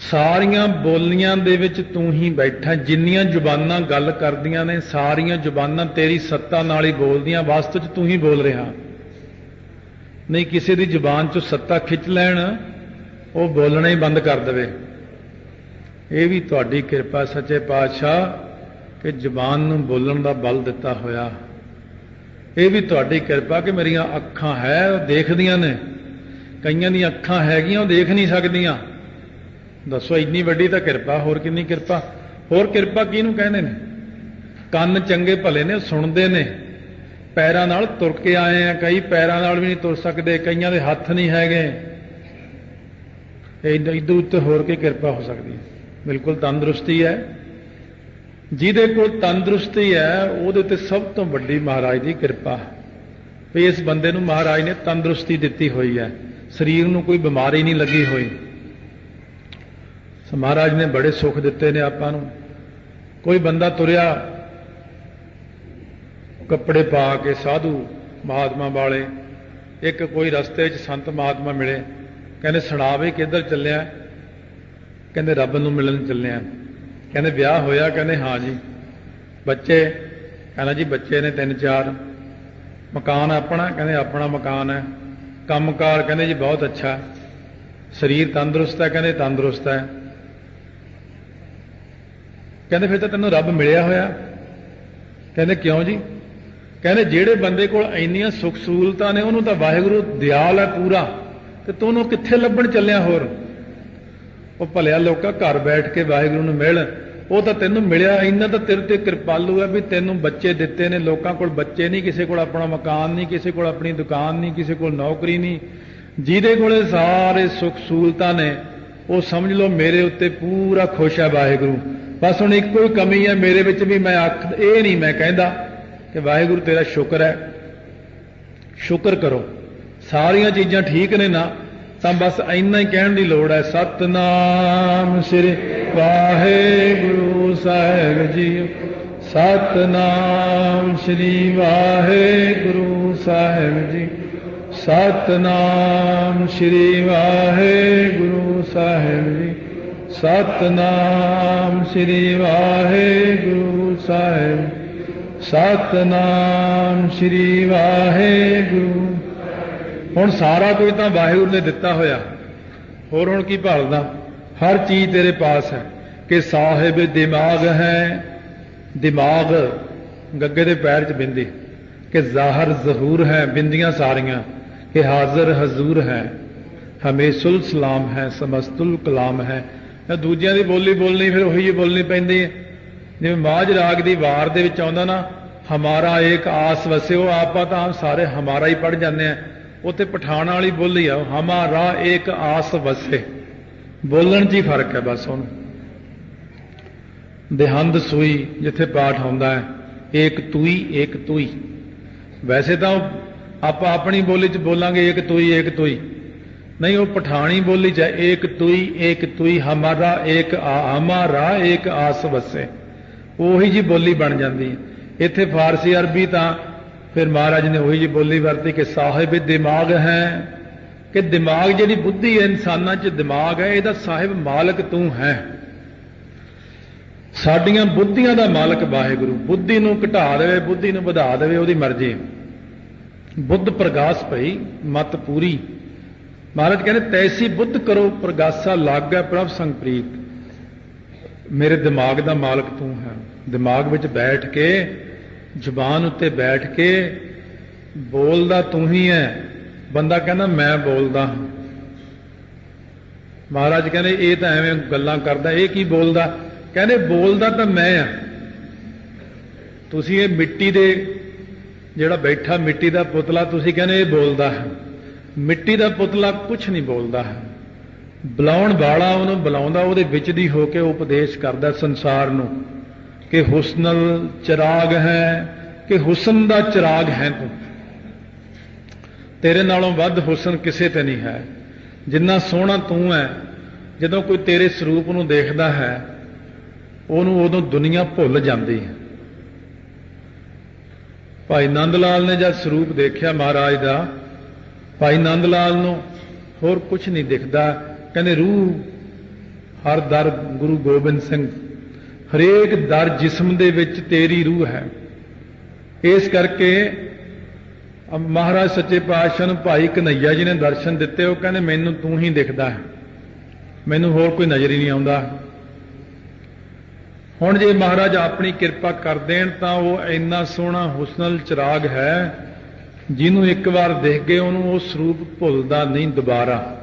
ਸਾਰੀਆਂ ਬੋਲੀਆਂ ਦੇ ਵਿੱਚ ਤੂੰ ਹੀ ਬੈਠਾ। ਜਿੰਨੀਆਂ ਜ਼ੁਬਾਨਾਂ ਗੱਲ ਕਰਦੀਆਂ ਨੇ, ਸਾਰੀਆਂ ਜ਼ੁਬਾਨਾਂ ਤੇਰੀ ਸੱਤਾ ਨਾਲ ਹੀ ਬੋਲਦੀਆਂ, ਵਾਸਤਵ 'ਚ ਤੂੰ ਹੀ ਬੋਲ ਰਿਹਾ। ਨਹੀਂ ਕਿਸੇ ਦੀ ਜ਼ੁਬਾਨ 'ਚੋਂ ਸੱਤਾ ਖਿੱਚ ਲੈਣ, ਉਹ ਬੋਲਣਾ ਹੀ ਬੰਦ ਕਰ ਦੇਵੇ। ਇਹ ਵੀ ਤੁਹਾਡੀ ਕਿਰਪਾ ਸੱਚੇ ਪਾਤਸ਼ਾਹ ਕਿ ਜ਼ੁਬਾਨ ਨੂੰ ਬੋਲਣ ਦਾ ਬਲ ਦਿੱਤਾ ਹੋਇਆ। ਇਹ ਵੀ ਤੁਹਾਡੀ ਕਿਰਪਾ ਕਿ ਮੇਰੀਆਂ ਅੱਖਾਂ ਹੈ ਉਹ ਦੇਖਦੀਆਂ ਨੇ, ਕਈਆਂ ਦੀਆਂ ਅੱਖਾਂ ਹੈਗੀਆਂ ਉਹ ਦੇਖ ਨਹੀਂ ਸਕਦੀਆਂ, दसो इन्नी वड्डी तां किरपा, होर किन्नी किरपा? होर किरपा किहनूं कहंदे ने? ਕੰਨ ਚੰਗੇ ਭਲੇ ਨੇ, ਸੁਣਦੇ ਨੇ, ਪੈਰਾਂ ਨਾਲ ਤੁਰ ਕੇ ਆਏ ਆ, ਕਈ ਪੈਰਾਂ ਨਾਲ ਵੀ ਨਹੀਂ ਤੁਰ ਸਕਦੇ, ਕਈਆਂ ਦੇ ਹੱਥ ਨਹੀਂ ਹੈਗੇ। ਇਦੋਂ ਉੱਤੇ ਹੋਰ ਕੀ ਕਿਰਪਾ ਹੋ ਸਕਦੀ ਹੈ? ਬਿਲਕੁਲ ਤੰਦਰੁਸਤੀ ਹੈ। ਜਿਹਦੇ ਕੋਲ ਤੰਦਰੁਸਤੀ ਹੈ ਉਹਦੇ ਤੇ ਸਭ ਤੋਂ ਵੱਡੀ ਮਹਾਰਾਜ ਦੀ ਕਿਰਪਾ ਵੀ ਇਸ ਬੰਦੇ ਨੂੰ ਮਹਾਰਾਜ ਨੇ ਤੰਦਰੁਸਤੀ ਦਿੱਤੀ ਹੋਈ ਹੈ, ਸਰੀਰ ਨੂੰ ਕੋਈ ਬਿਮਾਰੀ ਨਹੀਂ ਲੱਗੀ ਹੋਈ। ਮਹਾਰਾਜ ਨੇ ਬੜੇ ਸੁੱਖ ਦਿੱਤੇ ਨੇ ਆਪਾਂ ਨੂੰ। ਕੋਈ ਬੰਦਾ ਤੁਰਿਆ ਕੱਪੜੇ ਪਾ ਕੇ, ਸਾਧੂ ਮਹਾਤਮਾ ਵਾਲੇ, ਇੱਕ ਕੋਈ ਰਸਤੇ 'ਚ ਸੰਤ ਮਹਾਤਮਾ ਮਿਲੇ, ਕਹਿੰਦੇ ਸੁਣਾ ਵੀ ਕਿੱਧਰ ਚੱਲਿਆ? ਕਹਿੰਦੇ ਰੱਬ ਨੂੰ ਮਿਲਣ ਚੱਲਿਆ। ਕਹਿੰਦੇ ਵਿਆਹ ਹੋਇਆ? ਕਹਿੰਦੇ ਹਾਂ ਜੀ। ਬੱਚੇ? ਕਹਿੰਦਾ ਜੀ ਬੱਚੇ ਨੇ 3-4। ਮਕਾਨ ਆਪਣਾ? ਕਹਿੰਦੇ ਆਪਣਾ ਮਕਾਨ ਹੈ। ਕੰਮਕਾਰ? ਕਹਿੰਦੇ ਜੀ ਬਹੁਤ ਅੱਛਾ। ਸਰੀਰ ਤੰਦਰੁਸਤ ਹੈ? ਕਹਿੰਦੇ ਤੰਦਰੁਸਤ ਹੈ। ਕਹਿੰਦੇ ਫਿਰ ਤਾਂ ਤੈਨੂੰ ਰੱਬ ਮਿਲਿਆ ਹੋਇਆ। ਕਹਿੰਦੇ ਕਿਉਂ ਜੀ? ਕਹਿੰਦੇ ਜਿਹੜੇ ਬੰਦੇ ਕੋਲ ਇੰਨੀਆਂ ਸੁੱਖ ਸਹੂਲਤਾਂ ਨੇ ਉਹਨੂੰ ਤਾਂ ਵਾਹਿਗੁਰੂ ਦਿਆਲ ਹੈ ਪੂਰਾ, ਤੇ ਤੂੰ ਉਹਨੂੰ ਕਿੱਥੇ ਲੱਭਣ ਚੱਲਿਆ? ਹੋਰ ਉਹ ਭਲਿਆ ਲੋਕਾਂ ਘਰ ਬੈਠ ਕੇ ਵਾਹਿਗੁਰੂ ਨੂੰ ਮਿਲ, ਉਹ ਤਾਂ ਤੈਨੂੰ ਮਿਲਿਆ। ਇੰਨਾ ਤਾਂ ਤੇਰੇ ਤੇ ਕਿਰਪਾਲੂ ਹੈ ਵੀ ਤੈਨੂੰ ਬੱਚੇ ਦਿੱਤੇ ਨੇ। ਲੋਕਾਂ ਕੋਲ ਬੱਚੇ ਨਹੀਂ, ਕਿਸੇ ਕੋਲ ਆਪਣਾ ਮਕਾਨ ਨਹੀਂ, ਕਿਸੇ ਕੋਲ ਆਪਣੀ ਦੁਕਾਨ ਨਹੀਂ, ਕਿਸੇ ਕੋਲ ਨੌਕਰੀ ਨਹੀਂ। ਜਿਹਦੇ ਕੋਲੇ ਸਾਰੇ ਸੁੱਖ ਸਹੂਲਤਾਂ ਨੇ ਉਹ ਸਮਝ ਲਓ ਮੇਰੇ ਉੱਤੇ ਪੂਰਾ ਖੁਸ਼ ਹੈ ਵਾਹਿਗੁਰੂ। ਬਸ ਹੁਣ ਇੱਕੋ ਹੀ ਕਮੀ ਹੈ ਮੇਰੇ ਵਿੱਚ ਵੀ, ਮੈਂ ਇਹ ਨਹੀਂ ਮੈਂ ਕਹਿੰਦਾ ਕਿ ਵਾਹਿਗੁਰੂ ਤੇਰਾ ਸ਼ੁਕਰ ਹੈ, ਸ਼ੁਕਰ ਕਰੋ। ਸਾਰੀਆਂ ਚੀਜ਼ਾਂ ਠੀਕ ਨੇ ਨਾ, ਤਾਂ ਬਸ ਇੰਨਾ ਹੀ ਕਹਿਣ ਦੀ ਲੋੜ ਹੈ, ਸਤਨਾਮ ਸ੍ਰੀ ਵਾਹਿਗੁਰੂ ਸਾਹਿਬ ਜੀ, ਸਤਨਾਮ ਸ੍ਰੀ ਵਾਹਿਗੁਰੂ ਸਾਹਿਬ ਜੀ, ਸਤਨਾਮ ਸ੍ਰੀ ਵਾਹਿਗੁਰੂ ਸਾਹਿਬ ਜੀ, ਸਤਨਾਮ ਸ੍ਰੀ ਵਾਹਿਗੁਰੂ ਸਾਹਿਬ, ਸਤਨਾਮ ਸ੍ਰੀ ਵਾਹਿਗੁਰੂ। ਹੁਣ ਸਾਰਾ ਕੁਝ ਤਾਂ ਵਾਹਿਗੁਰੂ ਨੇ ਦਿੱਤਾ ਹੋਇਆ, ਹੋਰ ਹੁਣ ਕੀ ਭਾਲਦਾ? ਹਰ ਚੀਜ਼ ਤੇਰੇ ਪਾਸ ਹੈ। ਕਿ ਸਾਹਿਬ ਦਿਮਾਗ ਹੈ, ਦਿਮਾਗ ਗੱਗੇ ਦੇ ਪੈਰ 'ਚ ਬਿੰਦੀ, ਕਿ ਜ਼ਾਹਰ ਜ਼ਹੂਰ ਹੈ, ਬਿੰਦੀਆਂ ਸਾਰੀਆਂ, ਕਿ ਹਾਜ਼ਰ ਹਜ਼ੂਰ ਹੈ, ਹਮੇਸ਼ੁਲ ਸਲਾਮ ਹੈ, ਸਮਸਤੁਲ ਕਲਾਮ ਹੈ। ਦੂਜਿਆਂ ਦੀ ਬੋਲੀ ਬੋਲਣੀ ਫਿਰ ਉਹੀ ਬੋਲਣੀ ਪੈਂਦੀ ਹੈ। ਜਿਵੇਂ ਮਾਝ ਰਾਗ ਦੀ ਵਾਰ ਦੇ ਵਿੱਚ ਆਉਂਦਾ ਨਾ, ਹਮਾਰਾ ਏਕ ਆਸ ਵਸਿਓ, ਆਪਾਂ ਤਾਂ ਸਾਰੇ ਹਮਾਰਾ ਹੀ ਪੜ੍ਹ ਜਾਂਦੇ ਆ। ਉੱਥੇ ਪਠਾਨ ਵਾਲੀ ਬੋਲੀ ਆ, ਹਮਾਰਾ ਏਕ ਆਸ ਵਸੇ, ਬੋਲਣ 'ਚ ਹੀ ਫਰਕ ਹੈ ਬਸ। ਉਹਨੂੰ ਦੇਹੰਦ ਸੂਈ ਜਿੱਥੇ ਪਾਠ ਹੁੰਦਾ ਹੈ, ਏਕ ਤੂਈ ਏਕ ਤੂਈ। ਵੈਸੇ ਤਾਂ ਆਪਾਂ ਆਪਣੀ ਬੋਲੀ 'ਚ ਬੋਲਾਂਗੇ ਏਕ ਤੂਈ ਏਕ ਤੂਈ, ਨਹੀਂ ਉਹ ਪਠਾਣੀ ਬੋਲੀ 'ਚ ਏਕ ਤੂਈ ਹਮਾਰਾ ਏਕ ਆਸ ਵਸੇ, ਉਹੀ ਜੀ ਬੋਲੀ ਬਣ ਜਾਂਦੀ ਹੈ। ਇੱਥੇ ਫਾਰਸੀ ਅਰਬੀ ਤਾਂ ਫਿਰ ਮਹਾਰਾਜ ਨੇ ਉਹੀ ਜੀ ਬੋਲੀ ਵਰਤੀ ਕਿ ਸਾਹਿਬ ਦਿਮਾਗ ਹੈ, ਕਿ ਦਿਮਾਗ ਜਿਹੜੀ ਬੁੱਧੀ ਹੈ, ਇਨਸਾਨਾਂ 'ਚ ਦਿਮਾਗ ਹੈ, ਇਹਦਾ ਸਾਹਿਬ ਮਾਲਕ ਤੂੰ ਹੈ। ਸਾਡੀਆਂ ਬੁੱਧੀਆਂ ਦਾ ਮਾਲਕ ਵਾਹਿਗੁਰੂ। ਬੁੱਧੀ ਨੂੰ ਘਟਾ ਦੇਵੇ, ਬੁੱਧੀ ਨੂੰ ਵਧਾ ਦੇਵੇ, ਉਹਦੀ ਮਰਜ਼ੀ। ਬੁੱਧ ਪ੍ਰਗਾਸ ਭਈ ਮਤ ਪੂਰੀ। ਮਹਾਰਾਜ ਕਹਿੰਦੇ ਤੈਸੀ ਬੁੱਧ ਕਰੋ ਪ੍ਰਗਾਸਾ ਲਾਗੈ ਪ੍ਰਭ ਸੰਗ ਪ੍ਰੀਤ। ਮੇਰੇ ਦਿਮਾਗ ਦਾ ਮਾਲਕ ਤੂੰ ਹੈ। ਦਿਮਾਗ ਵਿੱਚ ਬੈਠ ਕੇ, ਜ਼ੁਬਾਨ ਉੱਤੇ ਬੈਠ ਕੇ ਬੋਲਦਾ ਤੂੰ ਹੀ ਹੈ। ਬੰਦਾ ਕਹਿੰਦਾ ਮੈਂ ਬੋਲਦਾ। ਮਹਾਰਾਜ ਕਹਿੰਦੇ ਇਹ ਤਾਂ ਐਵੇਂ ਗੱਲਾਂ ਕਰਦਾ, ਇਹ ਕੀ ਬੋਲਦਾ? ਕਹਿੰਦੇ ਬੋਲਦਾ ਤਾਂ ਮੈਂ ਆ। ਤੁਸੀਂ ਇਹ ਮਿੱਟੀ ਦੇ ਜਿਹੜਾ ਬੈਠਾ ਮਿੱਟੀ ਦਾ ਪੁਤਲਾ, ਤੁਸੀਂ ਕਹਿੰਦੇ ਇਹ ਬੋਲਦਾ ਹੈ। ਮਿੱਟੀ ਦਾ ਪੁਤਲਾ ਕੁਛ ਨਹੀਂ ਬੋਲਦਾ ਹੈ। ਬੁਲਾਉਣ ਵਾਲਾ ਉਹਨੂੰ ਬੁਲਾਉਂਦਾ, ਉਹਦੇ ਵਿੱਚ ਦੀ ਹੋ ਕੇ ਉਪਦੇਸ਼ ਕਰਦਾ ਸੰਸਾਰ ਨੂੰ ਕਿ ਹੁਸਨਲ ਚਿਰਾਗ ਹੈ, ਕਿ ਹੁਸਨ ਦਾ ਚਿਰਾਗ ਹੈ ਤੂੰ। ਤੇਰੇ ਨਾਲੋਂ ਵੱਧ ਹੁਸਨ ਕਿਸੇ ਤੇ ਨਹੀਂ ਹੈ। ਜਿੰਨਾ ਸੋਹਣਾ ਤੂੰ ਹੈ, ਜਦੋਂ ਕੋਈ ਤੇਰੇ ਸਰੂਪ ਨੂੰ ਦੇਖਦਾ ਹੈ ਉਹਨੂੰ ਉਦੋਂ ਦੁਨੀਆ ਭੁੱਲ ਜਾਂਦੀ ਹੈ। ਭਾਈ ਨੰਦ ਲਾਲ ਨੇ ਜਦ ਸਰੂਪ ਦੇਖਿਆ ਮਹਾਰਾਜ ਦਾ, ਭਾਈ ਨੰਦ ਲਾਲ ਨੂੰ ਹੋਰ ਕੁਛ ਨਹੀਂ ਦਿਖਦਾ। ਕਹਿੰਦੇ ਰੂਹ ਹਰ ਦਰ ਗੁਰੂ ਗੋਬਿੰਦ ਸਿੰਘ, ਹਰੇਕ ਦਰ ਜਿਸਮ ਦੇ ਵਿੱਚ ਤੇਰੀ ਰੂਹ ਹੈ। ਇਸ ਕਰਕੇ ਮਹਾਰਾਜ ਸੱਚੇ ਪਾਤਸ਼ਾਹ ਨੂੰ ਭਾਈ ਕਨ੍ਹਈਆ ਜੀ ਨੇ ਦਰਸ਼ਨ ਦਿੱਤੇ। ਉਹ ਕਹਿੰਦੇ ਮੈਨੂੰ ਤੂੰ ਹੀ ਦਿਖਦਾ ਹੈ, ਮੈਨੂੰ ਹੋਰ ਕੋਈ ਨਜ਼ਰ ਹੀ ਨਹੀਂ ਆਉਂਦਾ। ਹੁਣ ਜੇ ਮਹਾਰਾਜ ਆਪਣੀ ਕਿਰਪਾ ਕਰ ਦੇਣ ਤਾਂ ਉਹ ਇੰਨਾ ਸੋਹਣਾ ਹੁਸਨਲ ਚਿਰਾਗ ਹੈ, ਜਿਹਨੂੰ ਇੱਕ ਵਾਰ ਦੇਖ ਗਏ ਉਹਨੂੰ ਉਹ ਸਰੂਪ ਭੁੱਲਦਾ ਨਹੀਂ ਦੁਬਾਰਾ।